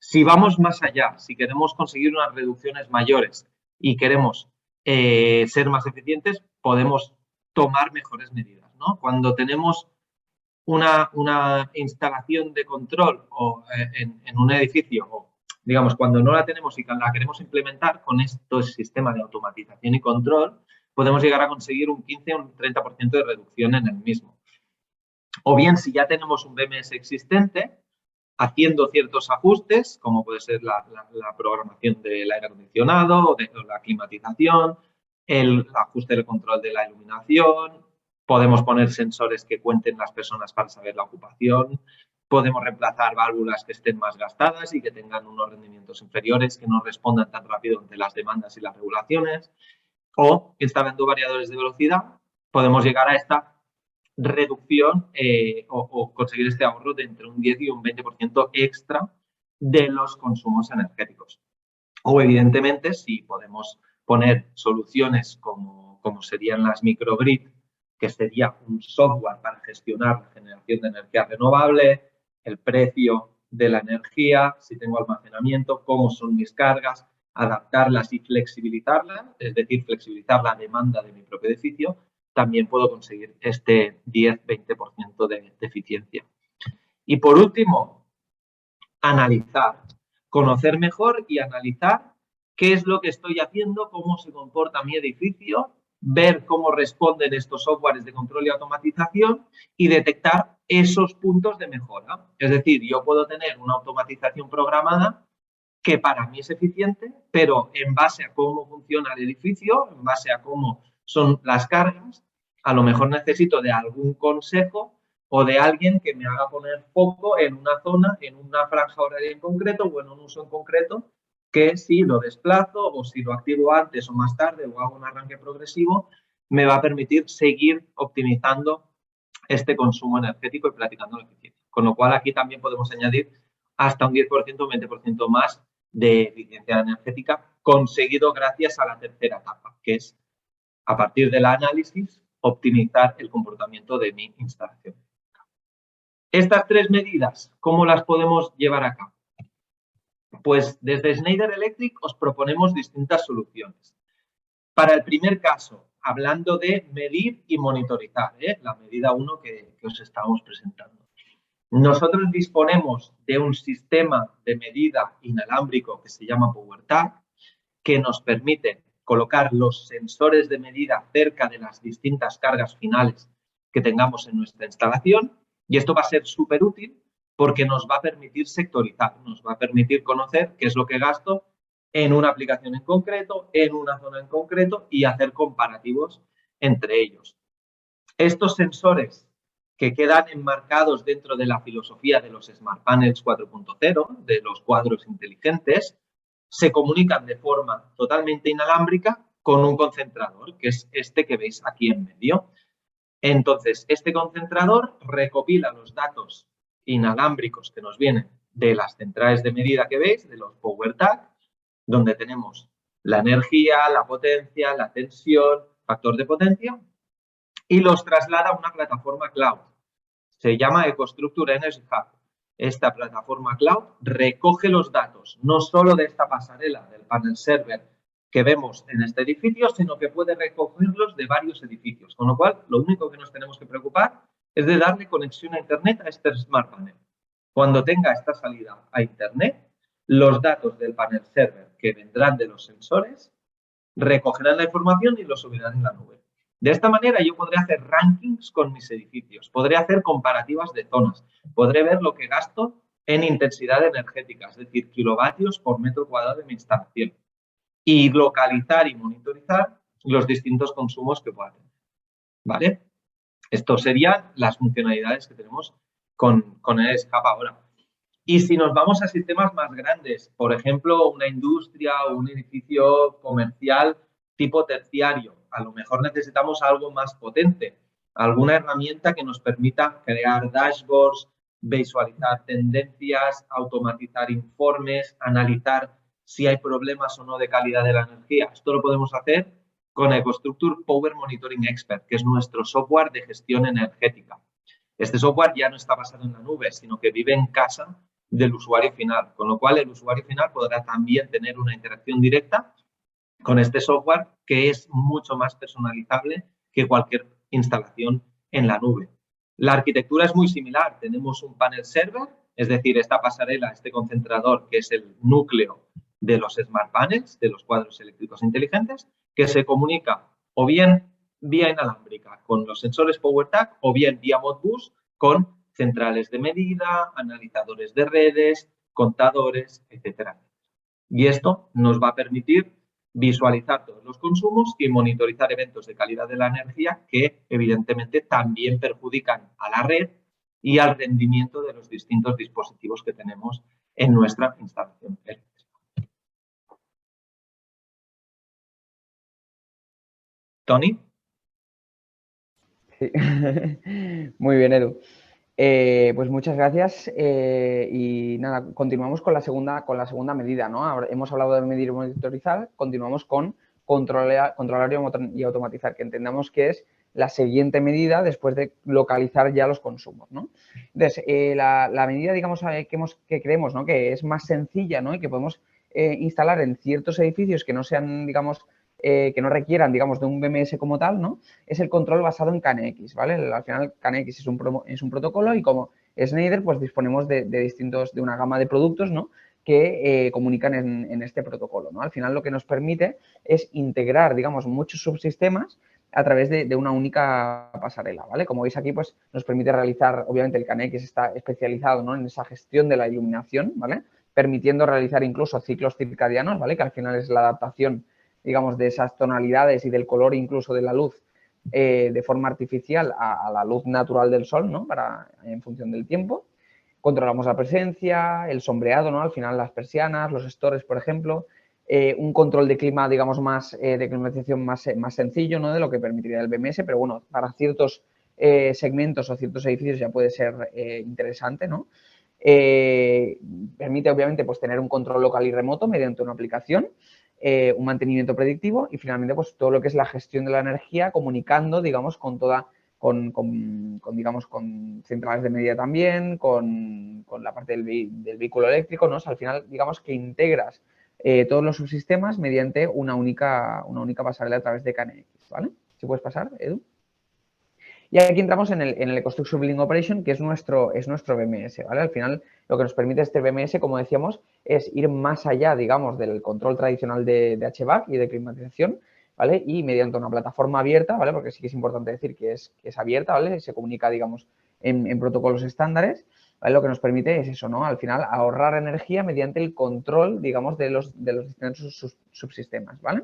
Si vamos más allá, si queremos conseguir unas reducciones mayores y queremos ser más eficientes, podemos tomar mejores medidas, ¿no? Cuando tenemos una instalación de control o, en un edificio, o digamos, cuando no la tenemos y la queremos implementar con este sistema de automatización y control, podemos llegar a conseguir un 15 o un 30% de reducción en el mismo. O bien, si ya tenemos un BMS existente, haciendo ciertos ajustes, como puede ser la programación del aire acondicionado, o la climatización, el ajuste del control de la iluminación, podemos poner sensores que cuenten las personas para saber la ocupación, podemos reemplazar válvulas que estén más gastadas y que tengan unos rendimientos inferiores, que no respondan tan rápido ante las demandas y las regulaciones, o instalando variadores de velocidad, podemos llegar a esta reducción o conseguir este ahorro de entre un 10 y un 20% extra de los consumos energéticos. O, evidentemente, si podemos poner soluciones como serían las microgrid, que sería un software para gestionar la generación de energía renovable, el precio de la energía, si tengo almacenamiento, cómo son mis cargas, adaptarlas y flexibilizarlas, es decir, flexibilizar la demanda de mi propio edificio, también puedo conseguir este 10-20% de eficiencia. Y por último, analizar, conocer mejor y analizar qué es lo que estoy haciendo, cómo se comporta mi edificio, ver cómo responden estos softwares de control y automatización y detectar esos puntos de mejora. Es decir, yo puedo tener una automatización programada que para mí es eficiente, pero en base a cómo funciona el edificio, en base a cómo son las cargas, a lo mejor necesito de algún consejo o de alguien que me haga poner foco en una zona, en una franja horaria en concreto o en un uso en concreto, que si lo desplazo o si lo activo antes o más tarde o hago un arranque progresivo, me va a permitir seguir optimizando este consumo energético y platicando la eficiencia. Con lo cual, aquí también podemos añadir hasta un 10% o 20% más de eficiencia energética conseguido gracias a la tercera etapa, que es, a partir del análisis, optimizar el comportamiento de mi instalación. Estas tres medidas, ¿cómo las podemos llevar a cabo? Pues desde Schneider Electric os proponemos distintas soluciones. Para el primer caso, hablando de medir y monitorizar, la medida 1 que os estamos presentando. Nosotros disponemos de un sistema de medida inalámbrico que se llama PowerTag, que nos permite colocar los sensores de medida cerca de las distintas cargas finales que tengamos en nuestra instalación, y esto va a ser súper útil porque nos va a permitir sectorizar, nos va a permitir conocer qué es lo que gasto en una aplicación en concreto, en una zona en concreto y hacer comparativos entre ellos. Estos sensores que quedan enmarcados dentro de la filosofía de los Smart Panels 4.0, de los cuadros inteligentes, se comunican de forma totalmente inalámbrica con un concentrador, que es este que veis aquí en medio. Entonces, este concentrador recopila los datos inalámbricos que nos vienen de las centrales de medida que veis, de los PowerTag, donde tenemos la energía, la potencia, la tensión, factor de potencia, y los traslada a una plataforma cloud. Se llama EcoStruxure Energy Hub. Esta plataforma cloud recoge los datos, no solo de esta pasarela del panel server que vemos en este edificio, sino que puede recogerlos de varios edificios. Con lo cual, lo único que nos tenemos que preocupar es de darle conexión a Internet a este Smart Panel. Cuando tenga esta salida a Internet, los datos del panel server que vendrán de los sensores recogerán la información y lo subirán en la nube. De esta manera yo podré hacer rankings con mis edificios, podré hacer comparativas de zonas, podré ver lo que gasto en intensidad energética, es decir, kilovatios por metro cuadrado de mi instalación, y localizar y monitorizar los distintos consumos que pueda tener. ¿Vale? Estas serían las funcionalidades que tenemos con el SCAP ahora. Y si nos vamos a sistemas más grandes, por ejemplo, una industria o un edificio comercial tipo terciario, a lo mejor necesitamos algo más potente, alguna herramienta que nos permita crear dashboards, visualizar tendencias, automatizar informes, analizar si hay problemas o no de calidad de la energía. Esto lo podemos hacer con EcoStruxure Power Monitoring Expert, que es nuestro software de gestión energética. Este software ya no está basado en la nube, sino que vive en casa del usuario final, con lo cual el usuario final podrá también tener una interacción directa con este software que es mucho más personalizable que cualquier instalación en la nube. La arquitectura es muy similar. Tenemos un panel server, es decir, esta pasarela, este concentrador que es el núcleo de los Smart Panels, de los cuadros eléctricos inteligentes, que se comunica o bien vía inalámbrica con los sensores PowerTag o bien vía Modbus con centrales de medida, analizadores de redes, contadores, etcétera. Y esto nos va a permitir visualizar todos los consumos y monitorizar eventos de calidad de la energía que evidentemente también perjudican a la red y al rendimiento de los distintos dispositivos que tenemos en nuestra instalación eléctrica. Tony. Sí. Muy bien, Edu. Pues muchas gracias y nada, continuamos con la segunda medida, ¿no? Ahora hemos hablado de medir y monitorizar, continuamos con controlar y automatizar, que entendamos que es la siguiente medida después de localizar ya los consumos, ¿no? Entonces, la medida, digamos, que creemos, ¿no? Que es más sencilla, ¿no? Y que podemos instalar en ciertos edificios que no sean, digamos, que no requieran, digamos, de un BMS como tal, ¿no? Es el control basado en KNX, ¿vale? Al final, KNX es un protocolo y como Schneider, pues disponemos de una gama de productos, ¿no? que comunican en este protocolo, ¿no? Al final lo que nos permite es integrar, digamos, muchos subsistemas a través de una única pasarela, ¿vale? Como veis aquí, pues nos permite realizar, obviamente el CANX está especializado, ¿no?, en esa gestión de la iluminación, ¿vale?, permitiendo realizar incluso ciclos circadianos, ¿vale?, que al final es la adaptación, digamos, de esas tonalidades y del color incluso de la luz de forma artificial a la luz natural del sol, ¿no?, en función del tiempo. Controlamos la presencia, el sombreado, ¿no?, al final las persianas, los stores, por ejemplo, un control de clima, digamos, de climatización más sencillo, ¿no?, de lo que permitiría el BMS, pero bueno, para ciertos segmentos o ciertos edificios ya puede ser interesante, ¿no? Permite, obviamente, pues tener un control local y remoto mediante una aplicación, un mantenimiento predictivo y finalmente, pues todo lo que es la gestión de la energía comunicando, digamos, con digamos, con centrales de medida también, con la parte del vehículo eléctrico, ¿no? O sea, al final, digamos que integras todos los subsistemas mediante una única pasarela a través de KNX, ¿vale? ¿Si puedes pasar, Edu? Y aquí entramos en el EcoStruxure Building Operation, que es nuestro BMS, ¿vale? Al final, lo que nos permite este BMS, como decíamos, es ir más allá, digamos, del control tradicional de HVAC y de climatización, ¿vale? Y mediante una plataforma abierta, ¿vale? Porque sí que es importante decir que es abierta, ¿vale? Se comunica, digamos, en protocolos estándares, ¿vale? Lo que nos permite es eso, ¿no? Al final, ahorrar energía mediante el control, digamos, de los distintos subsistemas, ¿vale?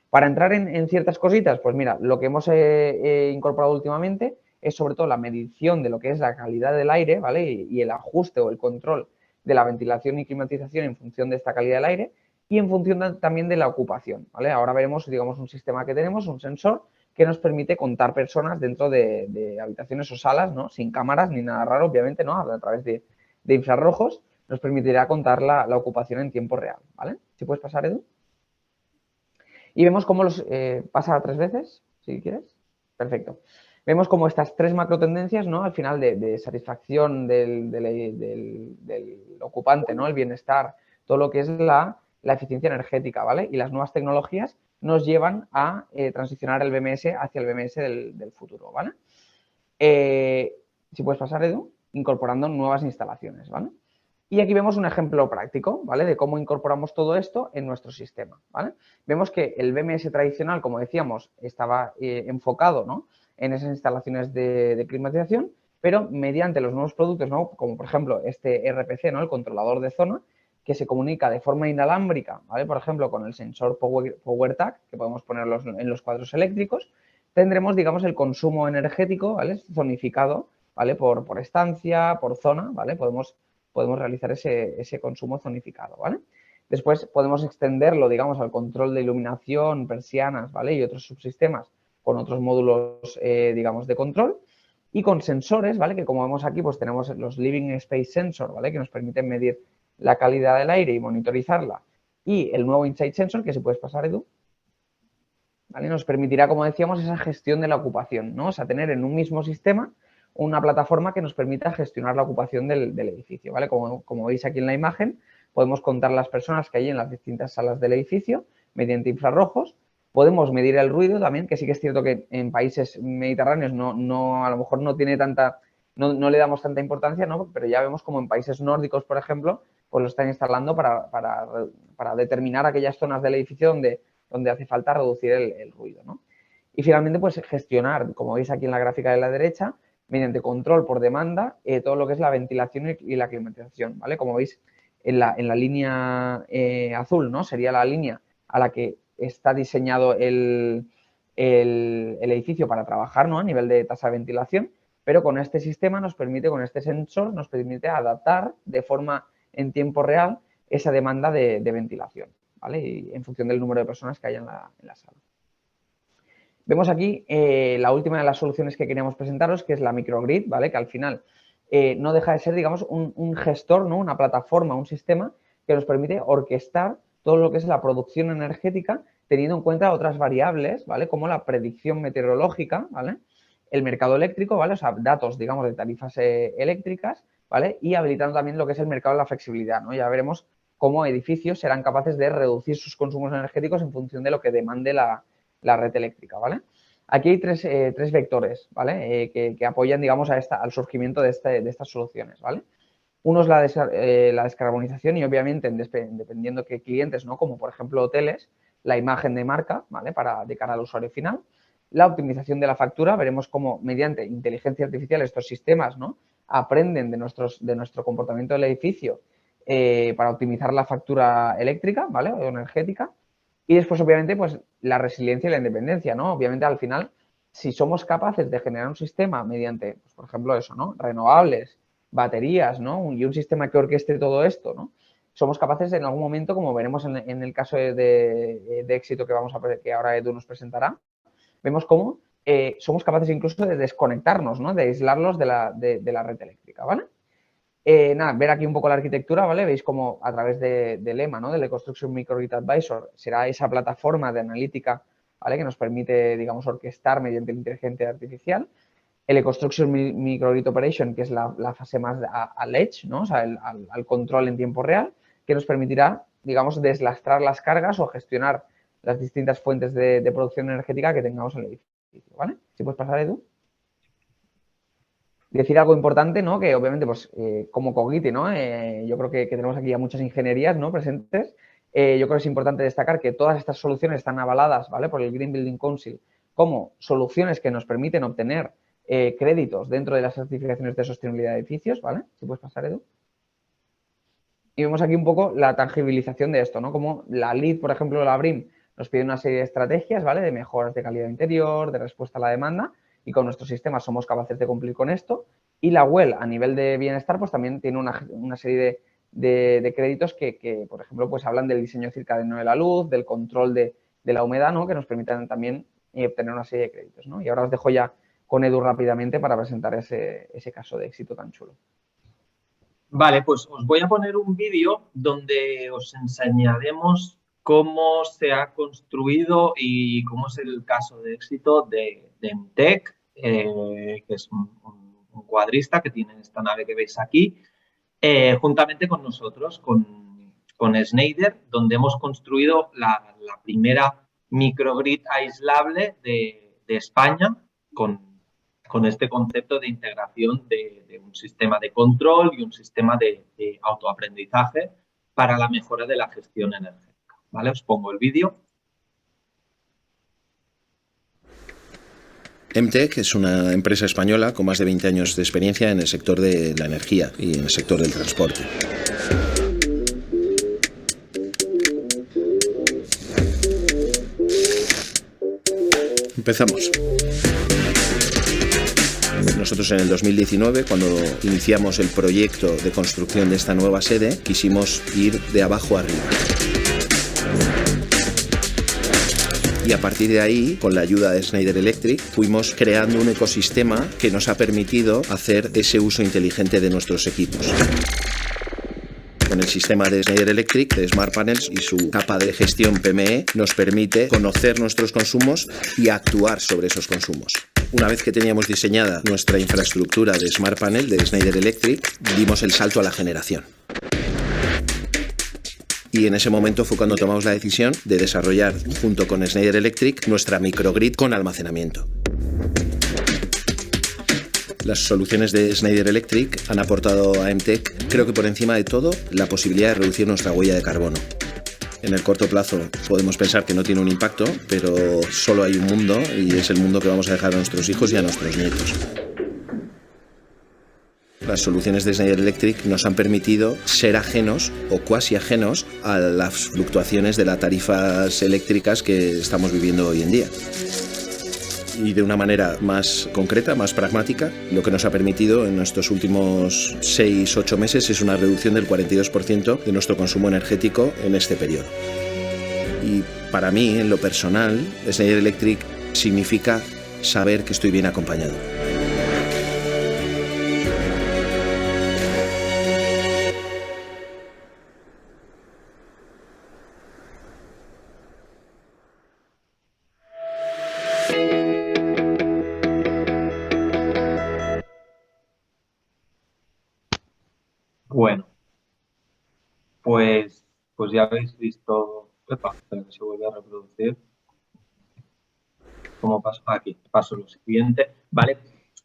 Para entrar en ciertas cositas, pues mira, lo que hemos incorporado últimamente es sobre todo la medición de lo que es la calidad del aire, ¿vale? Y el ajuste o el control de la ventilación y climatización en función de esta calidad del aire y en función también de la ocupación, ¿vale? Ahora veremos, digamos, un sistema que tenemos, un sensor, que nos permite contar personas dentro de habitaciones o salas, ¿no? Sin cámaras ni nada raro, obviamente, ¿no? A través de infrarrojos nos permitirá contar la ocupación en tiempo real, ¿vale? ¿Si puedes pasar, Edu? Y vemos cómo los pasa 3 veces, si quieres. Perfecto. Vemos como estas 3 macro tendencias, ¿no? Al final de satisfacción del ocupante, ¿no? El bienestar, todo lo que es la eficiencia energética, ¿vale? Y las nuevas tecnologías nos llevan a transicionar el BMS hacia el BMS del futuro, ¿vale? Si puedes pasar, Edu, incorporando nuevas instalaciones, ¿vale? Y aquí vemos un ejemplo práctico, ¿vale? De cómo incorporamos todo esto en nuestro sistema, ¿vale? Vemos que el BMS tradicional, como decíamos, estaba enfocado, ¿no?, en esas instalaciones de climatización, pero mediante los nuevos productos, ¿no?, como por ejemplo este RPC, ¿no?, el controlador de zona, que se comunica de forma inalámbrica, ¿vale? Por ejemplo, con el sensor PowerTag, que podemos ponerlos en los cuadros eléctricos, tendremos, digamos, el consumo energético, ¿vale?, zonificado, ¿vale?, por estancia, por zona, ¿vale? Podemos realizar ese consumo zonificado, ¿vale? Después podemos extenderlo, digamos, al control de iluminación, persianas, ¿vale? Y otros subsistemas con otros módulos, digamos, de control. Y con sensores, ¿vale? Que como vemos aquí, pues tenemos los Living Space Sensor, ¿vale? Que nos permiten medir la calidad del aire y monitorizarla. Y el nuevo Insight Sensor, que si puedes pasar, Edu, ¿vale? Nos permitirá, como decíamos, esa gestión de la ocupación, ¿no? O sea, tener en un mismo sistema una plataforma que nos permita gestionar la ocupación del edificio, ¿vale? Como veis aquí en la imagen, podemos contar las personas que hay en las distintas salas del edificio mediante infrarrojos. Podemos medir el ruido también, que sí que es cierto que en países mediterráneos a lo mejor no tiene no le damos tanta importancia, ¿no? Pero ya vemos como en países nórdicos, por ejemplo, pues lo están instalando para determinar aquellas zonas del edificio donde hace falta reducir el ruido, ¿no? Y finalmente, pues gestionar, como veis aquí en la gráfica de la derecha, mediante control por demanda, todo lo que es la ventilación y la climatización, ¿vale? Como veis en la línea azul, ¿no? Sería la línea a la que está diseñado el edificio para trabajar, ¿no?, a nivel de tasa de ventilación, pero con este sistema con este sensor, nos permite adaptar de forma en tiempo real esa demanda de ventilación, ¿vale? Y en función del número de personas que haya en la sala. Vemos aquí la última de las soluciones que queríamos presentaros, que es la microgrid, ¿vale? Que al final no deja de ser, digamos, un gestor, ¿no?, una plataforma, un sistema que nos permite orquestar todo lo que es la producción energética teniendo en cuenta otras variables, ¿vale? Como la predicción meteorológica, ¿vale? El mercado eléctrico, ¿vale? O sea, datos, digamos, de tarifas eléctricas, ¿vale? Y habilitando también lo que es el mercado de la flexibilidad, ¿no? Ya veremos cómo edificios serán capaces de reducir sus consumos energéticos en función de lo que demande la red eléctrica, ¿vale? Aquí hay tres vectores, ¿vale? Que apoyan, digamos, al surgimiento de estas soluciones, ¿vale? Uno es la descarbonización y obviamente dependiendo qué clientes, ¿no? Como por ejemplo hoteles, la imagen de marca, ¿vale? De cara al usuario final. La optimización de la factura, veremos cómo mediante inteligencia artificial estos sistemas, ¿no? Aprenden de nuestro comportamiento del edificio para optimizar la factura eléctrica, ¿vale? O energética. Y después, obviamente, pues la resiliencia y la independencia, ¿no? Obviamente, al final, si somos capaces de generar un sistema mediante, pues, por ejemplo, eso, ¿no? Renovables, baterías, ¿no? Y un sistema que orqueste todo esto, ¿no? Somos capaces en algún momento, como veremos en el caso de éxito que ahora Edu nos presentará, vemos cómo somos capaces incluso de desconectarnos, ¿no? De aislarlos de la red eléctrica, ¿vale? Nada, ver aquí un poco la arquitectura, ¿vale? Veis como a través del EMA, ¿no? Del E-Construction Microgrid Advisor, será esa plataforma de analítica, ¿vale? Que nos permite, digamos, orquestar mediante la inteligencia artificial. El E-Construction Microgrid Operation, que es la fase más al edge, ¿no? O sea, al control en tiempo real, que nos permitirá, digamos, deslastrar las cargas o gestionar las distintas fuentes de producción energética que tengamos en el edificio, ¿vale? Si puedes pasar, Edu. Decir algo importante, ¿no? Que obviamente, pues, como Cogite, ¿no? Yo creo que tenemos aquí ya muchas ingenierías, ¿no? Presentes. Yo creo que es importante destacar que todas estas soluciones están avaladas, ¿vale? Por el Green Building Council como soluciones que nos permiten obtener créditos dentro de las certificaciones de sostenibilidad de edificios, ¿vale? Si puedes pasar, Edu. Y vemos aquí un poco la tangibilización de esto, ¿no? Como la LEED, por ejemplo, la BREEAM, nos pide una serie de estrategias, ¿vale? De mejoras de calidad interior, de respuesta a la demanda, y con nuestros sistemas somos capaces de cumplir con esto. Y la WELL, a nivel de bienestar, pues también tiene una serie de créditos que, por ejemplo, pues hablan del diseño circadiano de la luz, del control de la humedad, ¿no? Que nos permitan también obtener una serie de créditos, ¿no? Y ahora os dejo ya con Edu rápidamente para presentar ese caso de éxito tan chulo. Vale, pues os voy a poner un vídeo donde os enseñaremos cómo se ha construido y cómo es el caso de éxito de MTEC, que es un cuadrista que tiene esta nave que veis aquí, juntamente con nosotros, con Schneider, donde hemos construido la primera microgrid aislable de España con este concepto de integración de un sistema de control y un sistema de autoaprendizaje para la mejora de la gestión energética. ¿Vale? Os pongo el vídeo. MTEC es una empresa española con más de 20 años de experiencia en el sector de la energía y en el sector del transporte. Empezamos. Nosotros en el 2019, cuando iniciamos el proyecto de construcción de esta nueva sede, quisimos ir de abajo arriba. Y a partir de ahí, con la ayuda de Schneider Electric, fuimos creando un ecosistema que nos ha permitido hacer ese uso inteligente de nuestros equipos. Con el sistema de Schneider Electric, de Smart Panels y su capa de gestión PME, nos permite conocer nuestros consumos y actuar sobre esos consumos. Una vez que teníamos diseñada nuestra infraestructura de Smart Panel de Schneider Electric, dimos el salto a la generación. Y en ese momento fue cuando tomamos la decisión de desarrollar, junto con Schneider Electric, nuestra microgrid con almacenamiento. Las soluciones de Schneider Electric han aportado a MTEC, creo que por encima de todo, la posibilidad de reducir nuestra huella de carbono. En el corto plazo podemos pensar que no tiene un impacto, pero solo hay un mundo y es el mundo que vamos a dejar a nuestros hijos y a nuestros nietos. Las soluciones de Schneider Electric nos han permitido ser ajenos o cuasi ajenos a las fluctuaciones de las tarifas eléctricas que estamos viviendo hoy en día. Y de una manera más concreta, más pragmática, lo que nos ha permitido en estos últimos 6-8 meses es una reducción del 42% de nuestro consumo energético en este periodo. Y para mí, en lo personal, Schneider Electric significa saber que estoy bien acompañado. Bueno, pues ya habéis visto. Epa, espera que se vuelve a reproducir. ¿Cómo paso? Aquí, paso lo siguiente. Vale,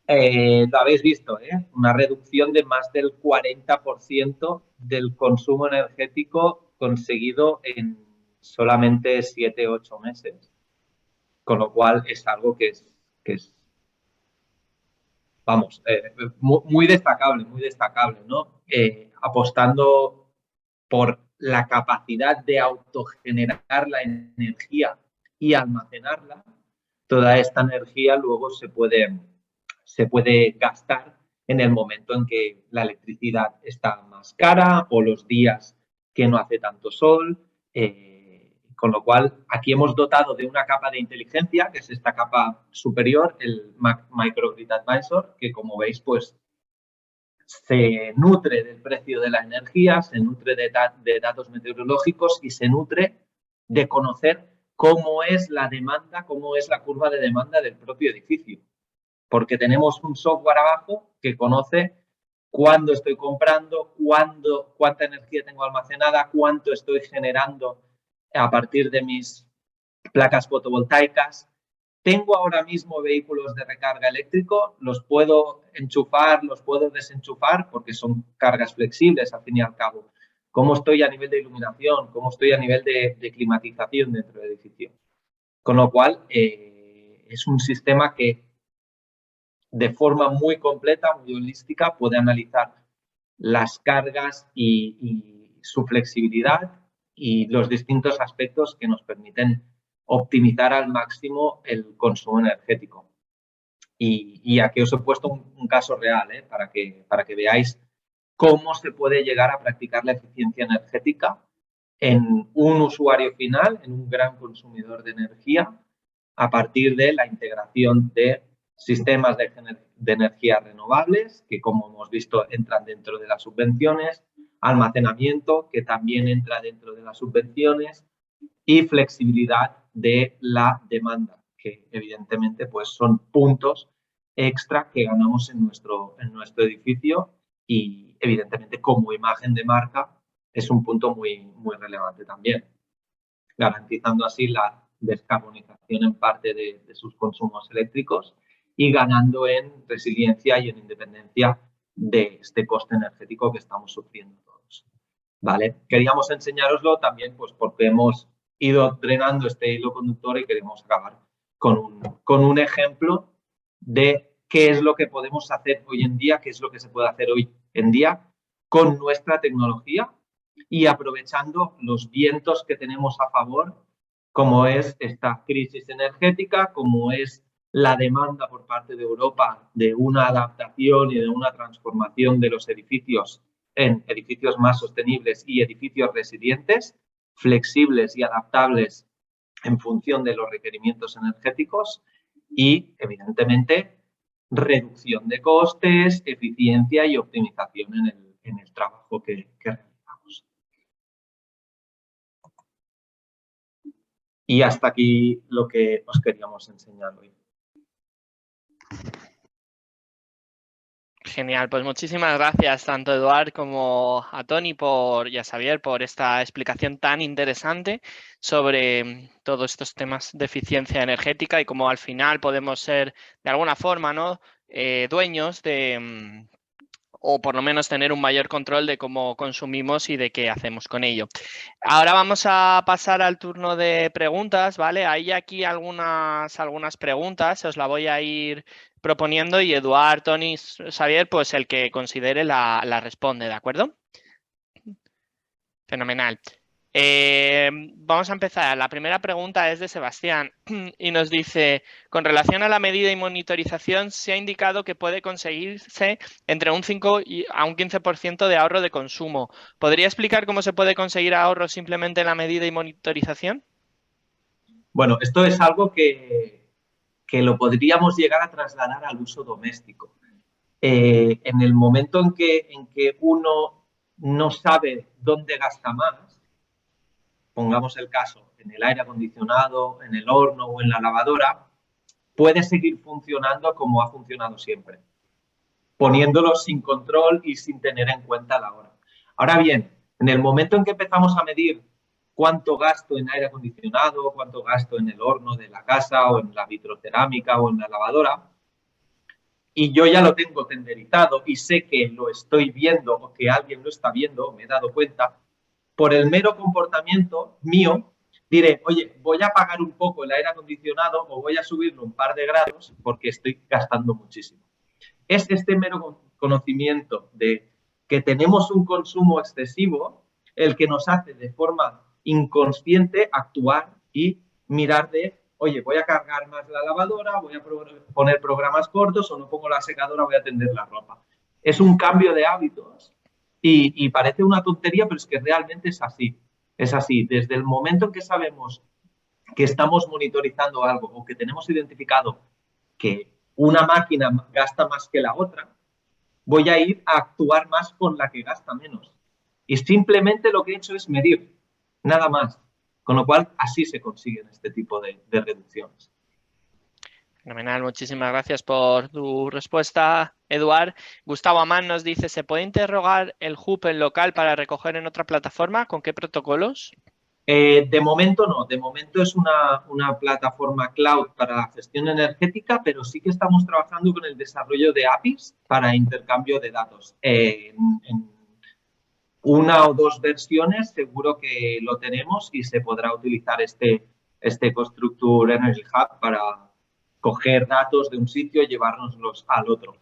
Lo habéis visto, ¿eh? Una reducción de más del 40% del consumo energético conseguido en solamente 7-8 meses. Con lo cual es algo que es vamos, muy destacable, ¿no? Apostando por la capacidad de autogenerar la energía y almacenarla, toda esta energía luego se puede gastar en el momento en que la electricidad está más cara o los días que no hace tanto sol. Con lo cual, aquí hemos dotado de una capa de inteligencia, que es esta capa superior, el Microgrid Advisor, que como veis, pues se nutre del precio de la energía, se nutre de datos meteorológicos y se nutre de conocer cómo es la demanda, cómo es la curva de demanda del propio edificio. Porque tenemos un software abajo que conoce cuándo estoy comprando, cuánta energía tengo almacenada, cuánto estoy generando a partir de mis placas fotovoltaicas. Tengo ahora mismo vehículos de recarga eléctrico, los puedo enchufar, los puedo desenchufar porque son cargas flexibles al fin y al cabo. ¿Cómo estoy a nivel de iluminación? ¿Cómo estoy a nivel de climatización dentro del edificio? Con lo cual, es un sistema que de forma muy completa, muy holística, puede analizar las cargas y su flexibilidad y los distintos aspectos que nos permiten optimizar al máximo el consumo energético. Y aquí os he puesto un caso real, para que veáis cómo se puede llegar a practicar la eficiencia energética en un usuario final, en un gran consumidor de energía, a partir de la integración de sistemas de energías renovables, que como hemos visto entran dentro de las subvenciones, almacenamiento, que también entra dentro de las subvenciones, y flexibilidad de la demanda, que evidentemente pues, son puntos extra que ganamos en nuestro edificio y evidentemente como imagen de marca es un punto muy relevante también, garantizando así la descarbonización en parte de sus consumos eléctricos y ganando en resiliencia y en independencia de este coste energético que estamos sufriendo todos. ¿Vale? Queríamos enseñároslo también pues, porque hemos ido drenando este hilo conductor y queremos acabar con un ejemplo de qué es lo que podemos hacer hoy en día, qué es lo que se puede hacer hoy en día con nuestra tecnología y aprovechando los vientos que tenemos a favor, como es esta crisis energética, como es la demanda por parte de Europa de una adaptación y de una transformación de los edificios en edificios más sostenibles y edificios resilientes, flexibles y adaptables en función de los requerimientos energéticos y, evidentemente, reducción de costes, eficiencia y optimización en el trabajo que realizamos. Y hasta aquí lo que os queríamos enseñar hoy. Genial, pues muchísimas gracias tanto a Eduard como a Toni y a Xavier por esta explicación tan interesante sobre todos estos temas de eficiencia energética y cómo al final podemos ser de alguna forma, ¿no? Dueños de, o por lo menos tener un mayor control de cómo consumimos y de qué hacemos con ello. Ahora vamos a pasar al turno de preguntas, ¿vale? Hay aquí algunas preguntas, os la voy a ir proponiendo y Eduard, Toni, Xavier, pues el que considere la responde, ¿de acuerdo? Fenomenal. Vamos a empezar. La primera pregunta es de Sebastián y nos dice, con relación a la medida y monitorización, se ha indicado que puede conseguirse entre un 5 a un 15% de ahorro de consumo. ¿Podría explicar cómo se puede conseguir ahorro simplemente en la medida y monitorización? Bueno, esto es algo que lo podríamos llegar a trasladar al uso doméstico. En el momento en que uno no sabe dónde gasta más, pongamos el caso, en el aire acondicionado, en el horno o en la lavadora, puede seguir funcionando como ha funcionado siempre, poniéndolo sin control y sin tener en cuenta la hora. Ahora bien, en el momento en que empezamos a medir cuánto gasto en aire acondicionado, cuánto gasto en el horno de la casa o en la vitrocerámica o en la lavadora, y yo ya lo tengo tenderizado y sé que lo estoy viendo o que alguien lo está viendo, me he dado cuenta, por el mero comportamiento mío, diré, oye, voy a apagar un poco el aire acondicionado o voy a subirlo un par de grados porque estoy gastando muchísimo. Es este mero conocimiento de que tenemos un consumo excesivo el que nos hace de forma inconsciente actuar y mirar de, oye, voy a cargar más la lavadora, voy a poner programas cortos o no pongo la secadora, voy a tender la ropa. Es un cambio de hábitos y parece una tontería, pero es que realmente es así. Es así. Desde el momento en que sabemos que estamos monitorizando algo o que tenemos identificado que una máquina gasta más que la otra, voy a ir a actuar más con la que gasta menos. Y simplemente lo que he hecho es medir, nada más. Con lo cual, así se consiguen este tipo de reducciones. Fenomenal, muchísimas gracias por tu respuesta, Eduard. Gustavo Amán nos dice, ¿se puede interrogar el hub en local para recoger en otra plataforma? ¿Con qué protocolos? De momento no, de momento es una plataforma cloud para la gestión energética, pero sí que estamos trabajando con el desarrollo de APIs para intercambio de datos. En una o dos versiones seguro que lo tenemos y se podrá utilizar este Constructure Energy Hub para coger datos de un sitio y llevárnoslos al otro.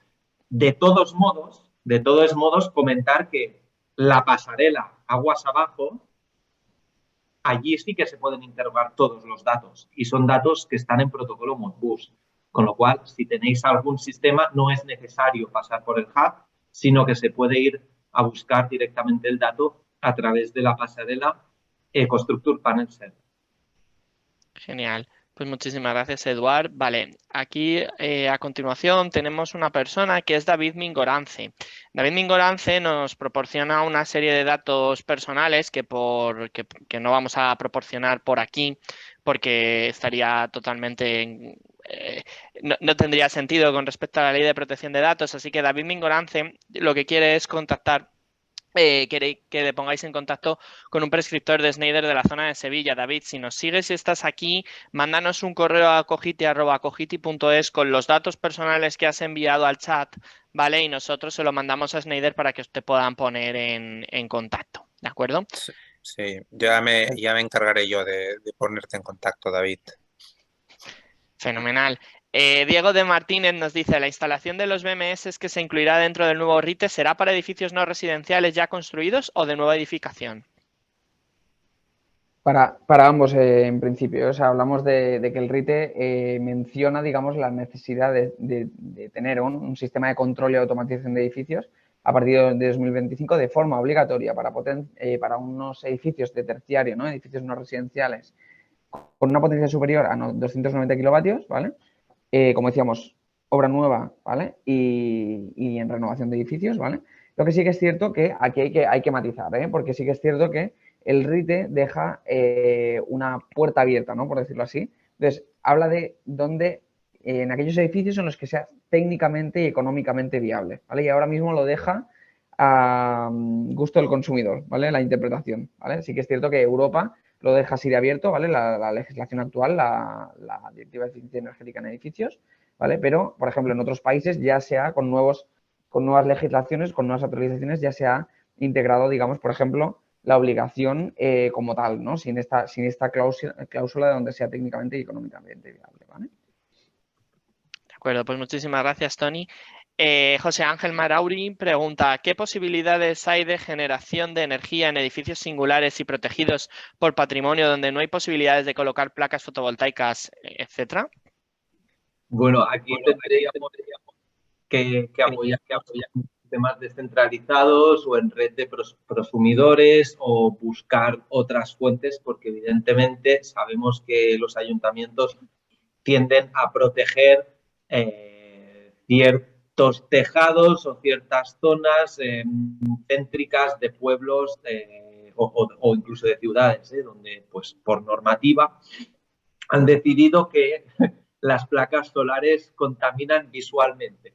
De todos modos, comentar que la pasarela aguas abajo, allí sí que se pueden interrogar todos los datos y son datos que están en protocolo Modbus. Con lo cual, si tenéis algún sistema, no es necesario pasar por el hub, sino que se puede ir a buscar directamente el dato a través de la pasarela Constructure Panel Server. Genial. Pues muchísimas gracias, Eduard. Vale, aquí a continuación tenemos una persona que es David Mingorance. David Mingorance nos proporciona una serie de datos personales que no vamos a proporcionar por aquí porque estaría totalmente... no tendría sentido con respecto a la ley de protección de datos. Así que David Mingorance lo que quiere es contactar queréis que le pongáis en contacto con un prescriptor de Schneider de la zona de Sevilla. David, si nos sigues y estás aquí, mándanos un correo a cogiti@cogiti.es con los datos personales que has enviado al chat, ¿vale? Y nosotros se lo mandamos a Schneider para que os te puedan poner en contacto, ¿de acuerdo? Sí, ya me encargaré yo de ponerte en contacto, David. Fenomenal. Diego de Martínez nos dice, la instalación de los BMS que se incluirá dentro del nuevo RITE será para edificios no residenciales ya construidos o de nueva edificación. Para ambos, en principio. O sea, hablamos de que el RITE menciona, digamos, la necesidad de tener un sistema de control y automatización de edificios a partir de 2025 de forma obligatoria para unos edificios de terciario, ¿no? Edificios no residenciales con una potencia superior a 290 kilovatios, ¿vale? Como decíamos, obra nueva, ¿vale? Y en renovación de edificios, ¿vale? Lo que sí que es cierto que aquí hay que matizar, ¿eh? Porque sí que es cierto que el RITE deja una puerta abierta, ¿no? Por decirlo así. Entonces, habla de dónde, en aquellos edificios en los que sea técnicamente y económicamente viable, ¿vale? Y ahora mismo lo deja a gusto del consumidor, ¿vale? La interpretación, ¿vale? Sí que es cierto que Europa lo deja así de abierto, ¿vale? La legislación actual, la Directiva de Eficiencia Energética en Edificios, ¿vale? Pero, por ejemplo, en otros países ya sea con nuevas legislaciones, con nuevas autorizaciones, ya se ha integrado, digamos, por ejemplo, la obligación como tal, ¿no? Sin esta cláusula de donde sea técnicamente y económicamente viable, ¿vale? De acuerdo, pues muchísimas gracias, Tony. José Ángel Marauri pregunta, ¿qué posibilidades hay de generación de energía en edificios singulares y protegidos por patrimonio donde no hay posibilidades de colocar placas fotovoltaicas, etcétera? Bueno, aquí tendríamos que apoyar sistemas descentralizados o en red de prosumidores o buscar otras fuentes, porque evidentemente sabemos que los ayuntamientos tienden a proteger ciertos tejados o ciertas zonas céntricas de pueblos o incluso de ciudades, donde pues por normativa han decidido que las placas solares contaminan visualmente.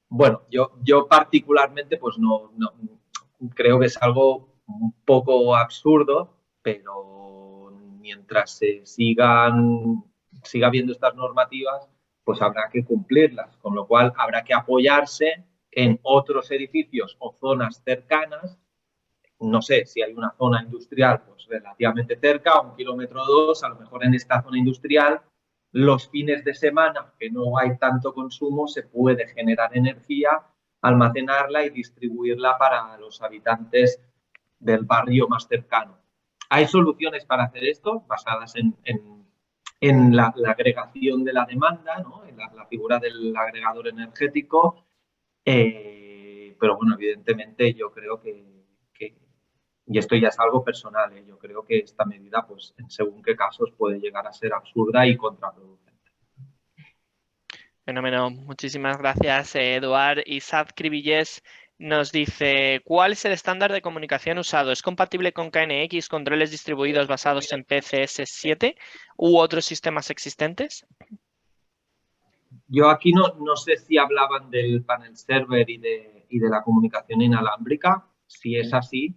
Bueno, yo particularmente pues no creo que es algo un poco absurdo, pero mientras siga habiendo estas normativas, pues habrá que cumplirlas, con lo cual habrá que apoyarse en otros edificios o zonas cercanas. No sé, si hay una zona industrial pues relativamente cerca, a 1 kilómetro o 2, a lo mejor en esta zona industrial, los fines de semana que no hay tanto consumo, se puede generar energía, almacenarla y distribuirla para los habitantes del barrio más cercano. Hay soluciones para hacer esto basadas en la agregación de la demanda, ¿no? En la figura del agregador energético, pero bueno, evidentemente yo creo que y esto ya es algo personal, yo creo que esta medida, pues en según qué casos, puede llegar a ser absurda y contraproducente. Fenómeno. Muchísimas gracias, Eduard. Isaac Cribillés nos dice, ¿cuál es el estándar de comunicación usado? ¿Es compatible con KNX, controles distribuidos basados en PCS7 u otros sistemas existentes? Yo aquí no sé si hablaban del panel server y de la comunicación inalámbrica. Si es así,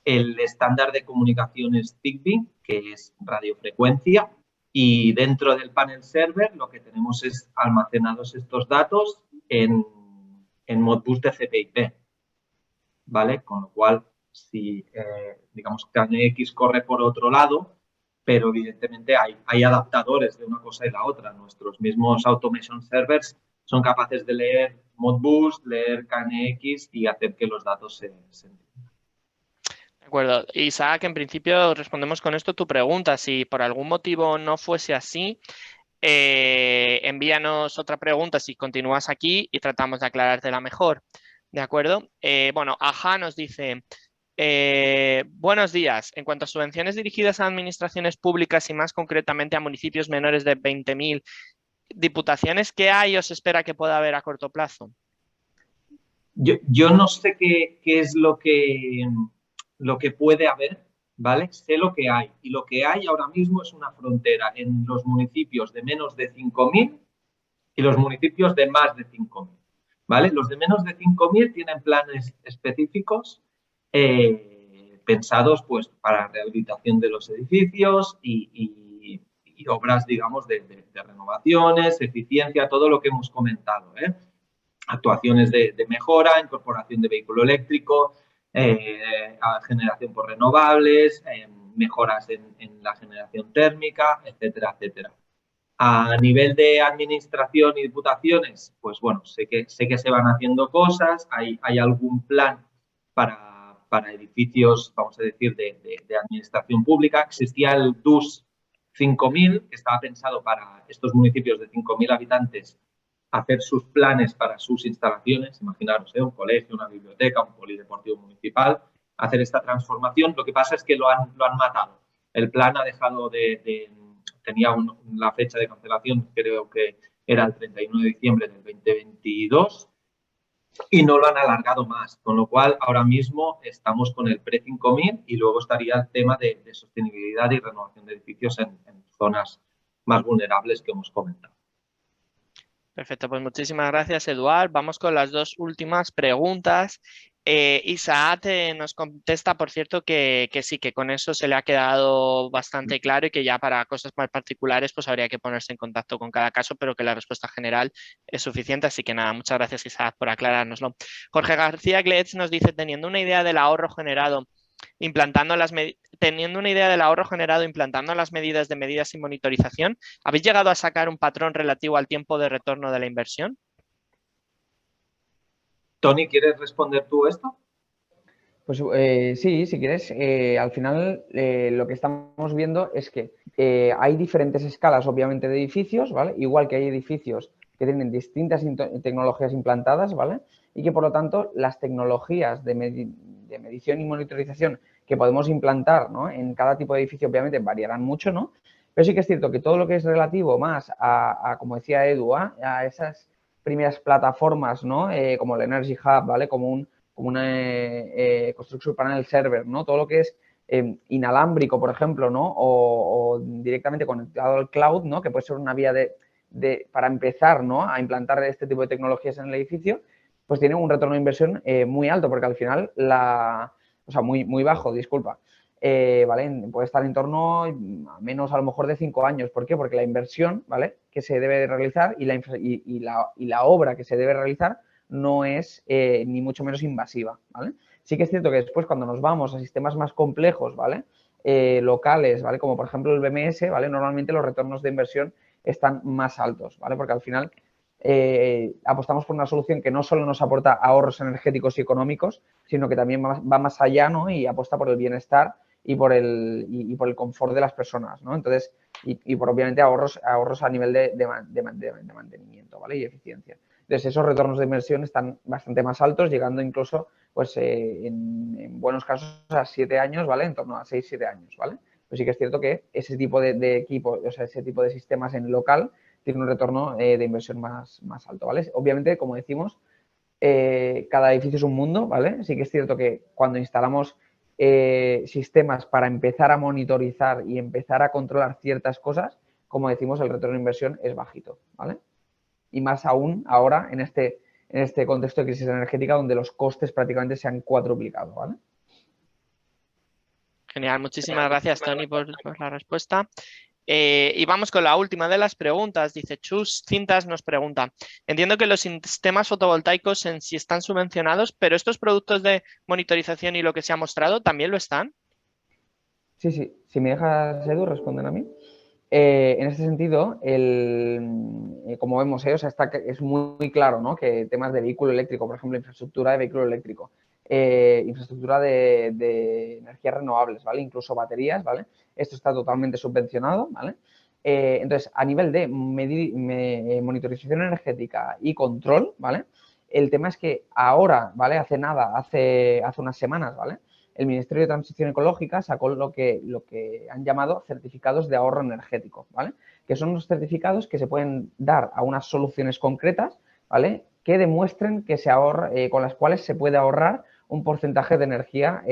el estándar de comunicación es Zigbee, que es radiofrecuencia, y dentro del panel server lo que tenemos es almacenados estos datos en Modbus TCP/IP, ¿vale? Con lo cual, si, digamos, KNX corre por otro lado, pero evidentemente hay adaptadores de una cosa y la otra. Nuestros mismos automation servers son capaces de leer Modbus, leer KNX y hacer que los datos se entiendan. De acuerdo. Isaac, en principio respondemos con esto tu pregunta. Si por algún motivo no fuese así, envíanos otra pregunta si continúas aquí y tratamos de aclarártela mejor. ¿De acuerdo? Bueno, Aja nos dice, buenos días. En cuanto a subvenciones dirigidas a administraciones públicas y más concretamente a municipios menores de 20.000 diputaciones, ¿qué hay o se espera que pueda haber a corto plazo? Yo no sé qué es lo que puede haber, ¿vale? Sé lo que hay. Y lo que hay ahora mismo es una frontera en los municipios de menos de 5.000 y los municipios de más de 5.000, ¿vale? Los de menos de 5.000 tienen planes específicos pensados pues para rehabilitación de los edificios y obras, digamos, de renovaciones, eficiencia, todo lo que hemos comentado, actuaciones de mejora, incorporación de vehículo eléctrico, generación por renovables, mejoras en la generación térmica, etcétera, etcétera. A nivel de administración y diputaciones, pues bueno, sé que se van haciendo cosas, hay algún plan para edificios, vamos a decir, de administración pública. Existía el DUS 5.000, que estaba pensado para estos municipios de 5.000 habitantes hacer sus planes para sus instalaciones, imaginaros, un colegio, una biblioteca, un polideportivo municipal, hacer esta transformación. Lo que pasa es que lo han matado. El plan ha dejado tenía la fecha de cancelación, creo que era el 31 de diciembre del 2022, y no lo han alargado más, con lo cual ahora mismo estamos con el pre-5000 y luego estaría el tema de sostenibilidad y renovación de edificios en zonas más vulnerables que hemos comentado. Perfecto, pues muchísimas gracias, Eduard. Vamos con las dos últimas preguntas. Isaac nos contesta, por cierto, que sí, que con eso se le ha quedado bastante claro y que ya para cosas más particulares pues habría que ponerse en contacto con cada caso, pero que la respuesta general es suficiente. Así que nada, muchas gracias, Isaac, por aclarárnoslo. Jorge García Gletz nos dice, teniendo una idea del ahorro generado implantando las medidas de medidas y monitorización, ¿habéis llegado a sacar un patrón relativo al tiempo de retorno de la inversión? Tony, ¿quieres responder tú esto? Pues sí, si quieres. Al final lo que estamos viendo es que hay diferentes escalas, obviamente, de edificios, ¿vale? Igual que hay edificios que tienen distintas tecnologías implantadas, ¿vale? Y que, por lo tanto, las tecnologías de medición y monitorización que podemos implantar, ¿no?, en cada tipo de edificio, obviamente, variarán mucho, ¿no? Pero sí que es cierto que todo lo que es relativo más como decía Edu, a esas primeras plataformas, ¿no? Como el Energy Hub, ¿vale? Como una Construction Panel Server, ¿no? Todo lo que es inalámbrico, por ejemplo, ¿no? O directamente conectado al cloud, ¿no? Que puede ser una vía para empezar, ¿no?, a implantar este tipo de tecnologías en el edificio, pues tiene un retorno de inversión muy alto, porque al final o sea, muy bajo, disculpa. ¿vale? Puede estar en torno a menos a lo mejor de 5 años. ¿Por qué? Porque la inversión, ¿vale?, que se debe realizar y la obra que se debe realizar no es ni mucho menos invasiva, ¿vale? Sí que es cierto que después cuando nos vamos a sistemas más complejos, ¿vale?, locales, ¿vale?, como por ejemplo el BMS, ¿vale?, normalmente los retornos de inversión están más altos, ¿vale? Porque al final apostamos por una solución que no solo nos aporta ahorros energéticos y económicos, sino que también va más allá, ¿no?, y apuesta por el bienestar y por el confort de las personas, ¿no? Entonces, y por obviamente ahorros a nivel de mantenimiento, ¿vale?, y eficiencia. Entonces, esos retornos de inversión están bastante más altos, llegando incluso, pues, en buenos casos a 7 años, ¿vale?, en torno a 6-7 años, ¿vale? Pues sí que es cierto que ese tipo de equipo, o sea, ese tipo de sistemas en local tiene un retorno de inversión más alto, ¿vale? Obviamente, como decimos, cada edificio es un mundo, ¿vale? Sí que es cierto que cuando instalamos sistemas para empezar a monitorizar y empezar a controlar ciertas cosas, como decimos, el retorno de inversión es bajito, ¿vale? Y más aún ahora en este contexto de crisis energética donde los costes prácticamente se han cuadruplicado, ¿vale? Genial, muchísimas gracias, Tony, por la respuesta. Y vamos con la última de las preguntas. Dice Chus Cintas, nos pregunta: entiendo que los sistemas fotovoltaicos en sí están subvencionados, pero estos productos de monitorización y lo que se ha mostrado también lo están. Sí, sí. Si me dejas, Edu, responder a mí. En este sentido, como vemos, o sea, es muy claro, ¿no?, que temas de vehículo eléctrico, por ejemplo, infraestructura de vehículo eléctrico, infraestructura de energías renovables, ¿vale?, incluso baterías, ¿vale?, esto está totalmente subvencionado, ¿vale? Entonces, a nivel de monitorización energética y control, ¿vale?, el tema es que ahora, ¿vale?, hace unas semanas, ¿vale?, el Ministerio de Transición Ecológica sacó lo que han llamado certificados de ahorro energético, ¿vale?, que son unos certificados que se pueden dar a unas soluciones concretas, ¿vale?, que demuestren que se ahorra, con las cuales se puede ahorrar un porcentaje de energía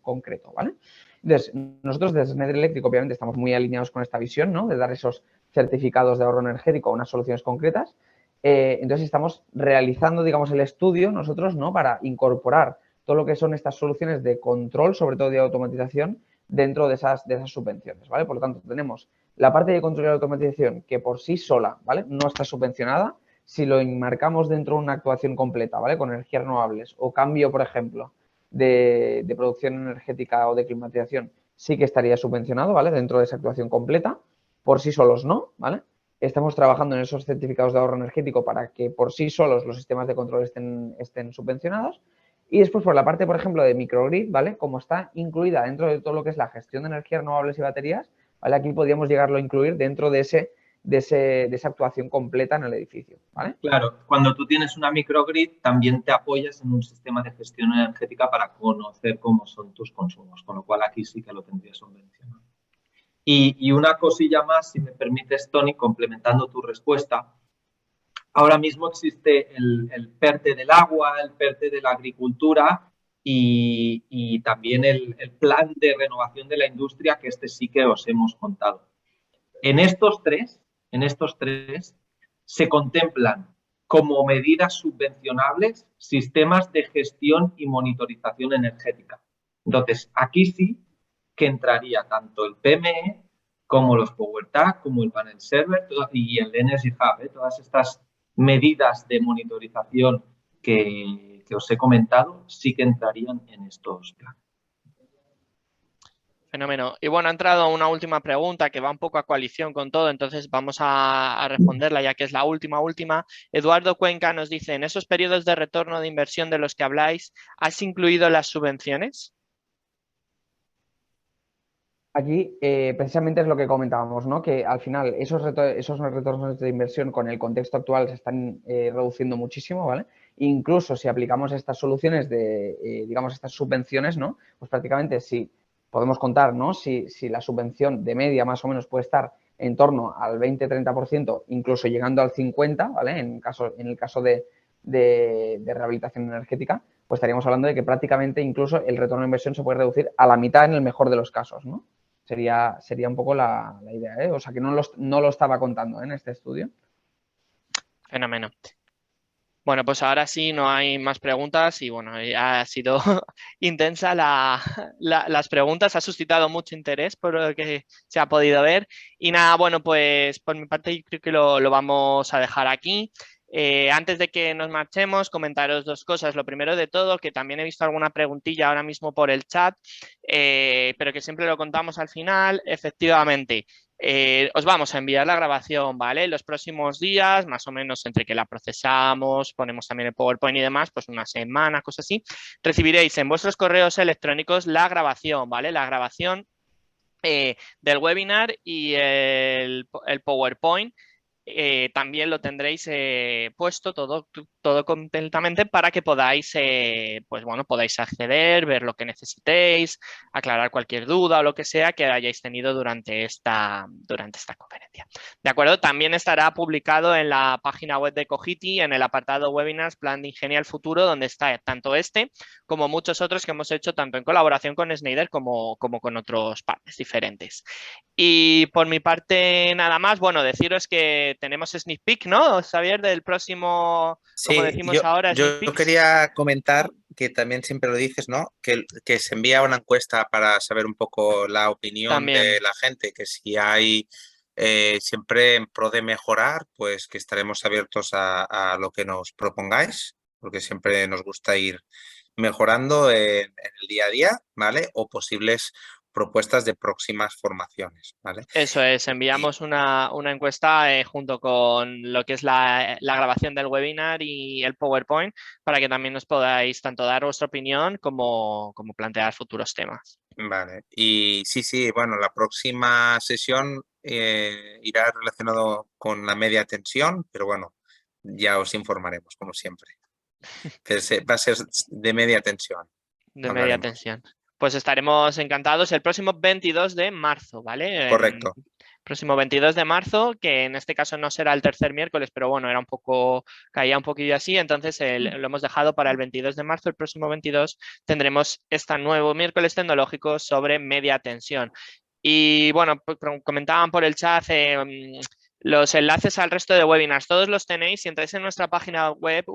concreto, ¿vale? Entonces, nosotros desde Schneider Electric obviamente estamos muy alineados con esta visión, ¿no?, de dar esos certificados de ahorro energético a unas soluciones concretas. Entonces, estamos realizando, digamos, el estudio nosotros, ¿no?, para incorporar todo lo que son estas soluciones de control, sobre todo de automatización, dentro de esas subvenciones, ¿vale? Por lo tanto, tenemos la parte de control y automatización que por sí sola, ¿vale?, no está subvencionada. Si lo enmarcamos dentro de una actuación completa, ¿vale?, con energías renovables o cambio, por ejemplo, de producción energética o de climatización, sí que estaría subvencionado, ¿vale?, dentro de esa actuación completa. Por sí solos no, ¿vale? Estamos trabajando en esos certificados de ahorro energético para que por sí solos los sistemas de control estén subvencionados. Y después, por la parte, por ejemplo, de microgrid, ¿vale?, como está incluida dentro de todo lo que es la gestión de energías renovables y baterías, ¿vale?, aquí podríamos llegarlo a incluir dentro de esa actuación completa en el edificio, ¿vale? Claro, cuando tú tienes una microgrid, también te apoyas en un sistema de gestión energética para conocer cómo son tus consumos, con lo cual aquí sí que lo tendrías subvencionado. Y una cosilla más, si me permites, Tony, complementando tu respuesta. Ahora mismo existe el PERTE del agua, el PERTE de la agricultura y también el plan de renovación de la industria, que sí que os hemos contado. En estos tres se contemplan como medidas subvencionables sistemas de gestión y monitorización energética. Entonces, aquí sí que entraría tanto el PME como los PowerTag, como el Panel Server y el Energy Hub, todas estas medidas de monitorización que os he comentado sí que entrarían en estos planes. Fenómeno. Y bueno, ha entrado una última pregunta que va un poco a coalición con todo, entonces vamos a responderla ya que es la última. Eduardo Cuenca nos dice: ¿en esos periodos de retorno de inversión de los que habláis, has incluido las subvenciones? Aquí precisamente es lo que comentábamos, ¿no?, que al final esos retornos de inversión con el contexto actual se están reduciendo muchísimo, ¿vale? Incluso si aplicamos estas soluciones digamos, estas subvenciones, ¿no?, pues prácticamente sí podemos contar, ¿no?, si la subvención de media más o menos puede estar en torno al 20-30%, incluso llegando al 50%, ¿vale?, en el caso de rehabilitación energética, pues estaríamos hablando de que prácticamente incluso el retorno de inversión se puede reducir a la mitad en el mejor de los casos, ¿no? Sería un poco la idea, ¿eh? O sea, que no lo estaba contando en este estudio. Fenómeno. Bueno, pues ahora sí, no hay más preguntas y bueno, ya ha sido intensa las preguntas, ha suscitado mucho interés por lo que se ha podido ver. Y nada, bueno, pues por mi parte yo creo que lo vamos a dejar aquí. Antes de que nos marchemos, comentaros dos cosas. Lo primero de todo, que también he visto alguna preguntilla ahora mismo por el chat, pero que siempre lo contamos al final. Efectivamente, os vamos a enviar la grabación, ¿vale? Los próximos días, más o menos entre que la procesamos, ponemos también el PowerPoint y demás, pues una semana, cosas así, recibiréis en vuestros correos electrónicos la grabación, ¿vale? La grabación del webinar y el PowerPoint. También lo tendréis puesto todo completamente para que podáis, pues bueno, podáis acceder, ver lo que necesitéis, aclarar cualquier duda o lo que sea que hayáis tenido durante esta conferencia. ¿De acuerdo? También estará publicado en la página web de Cogiti, en el apartado Webinars Plan de Ingeniería al Futuro, donde está tanto este como muchos otros que hemos hecho tanto en colaboración con Schneider como con otros partners diferentes. Y por mi parte, nada más, bueno, deciros que tenemos sneak peek, ¿no, Xavier? Del próximo, como Sí, decimos ahora, sneak yo peeks. quería comentar que también siempre lo dices, ¿no? Que se envía una encuesta para saber un poco la opinión de También. la gente, que si hay siempre en pro de mejorar, pues que estaremos abiertos a lo que nos propongáis, porque siempre nos gusta ir mejorando en el día a día, ¿vale? O posibles propuestas de próximas formaciones, ¿vale? Eso es, Y, enviamos una encuesta junto con lo que es la grabación del webinar y el PowerPoint para que también nos podáis tanto dar vuestra opinión como plantear futuros temas. Vale, y sí, bueno, la próxima sesión irá relacionado con la media tensión, pero bueno, ya os informaremos, como siempre. Va a ser de media tensión, De media hablaremos. tensión. Pues estaremos encantados el próximo 22 de marzo, ¿vale? Correcto. Próximo 22 de marzo, que en este caso no será el tercer miércoles, pero bueno, caía un poquillo así, entonces lo hemos dejado para el 22 de marzo. El próximo 22 tendremos este nuevo miércoles tecnológico sobre media tensión. Y bueno, comentaban por el chat los enlaces al resto de webinars. Todos los tenéis si entráis en nuestra página web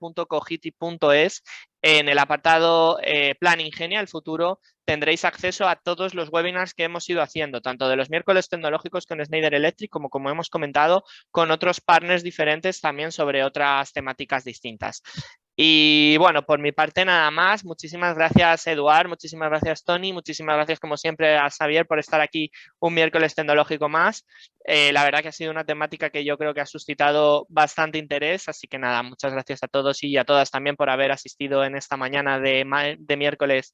www.cogiti.es. En el apartado Plan Ingenia al Futuro tendréis acceso a todos los webinars que hemos ido haciendo, tanto de los miércoles tecnológicos con Schneider Electric como hemos comentado, con otros partners diferentes también sobre otras temáticas distintas. Y bueno, por mi parte nada más. Muchísimas gracias, Eduard, muchísimas gracias, Tony, muchísimas gracias como siempre a Xavier por estar aquí un miércoles tecnológico más. La verdad que ha sido una temática que yo creo que ha suscitado bastante interés, así que nada, muchas gracias a todos y a todas también por haber asistido en esta mañana de miércoles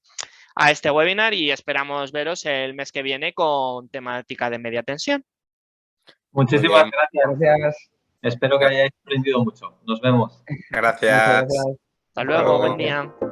a este webinar y esperamos veros el mes que viene con temática de media tensión. Muchísimas bien. gracias. Gracias. Espero que hayáis aprendido mucho. Nos vemos. Gracias. Muchas gracias. Hasta Hasta luego, buen luego. día.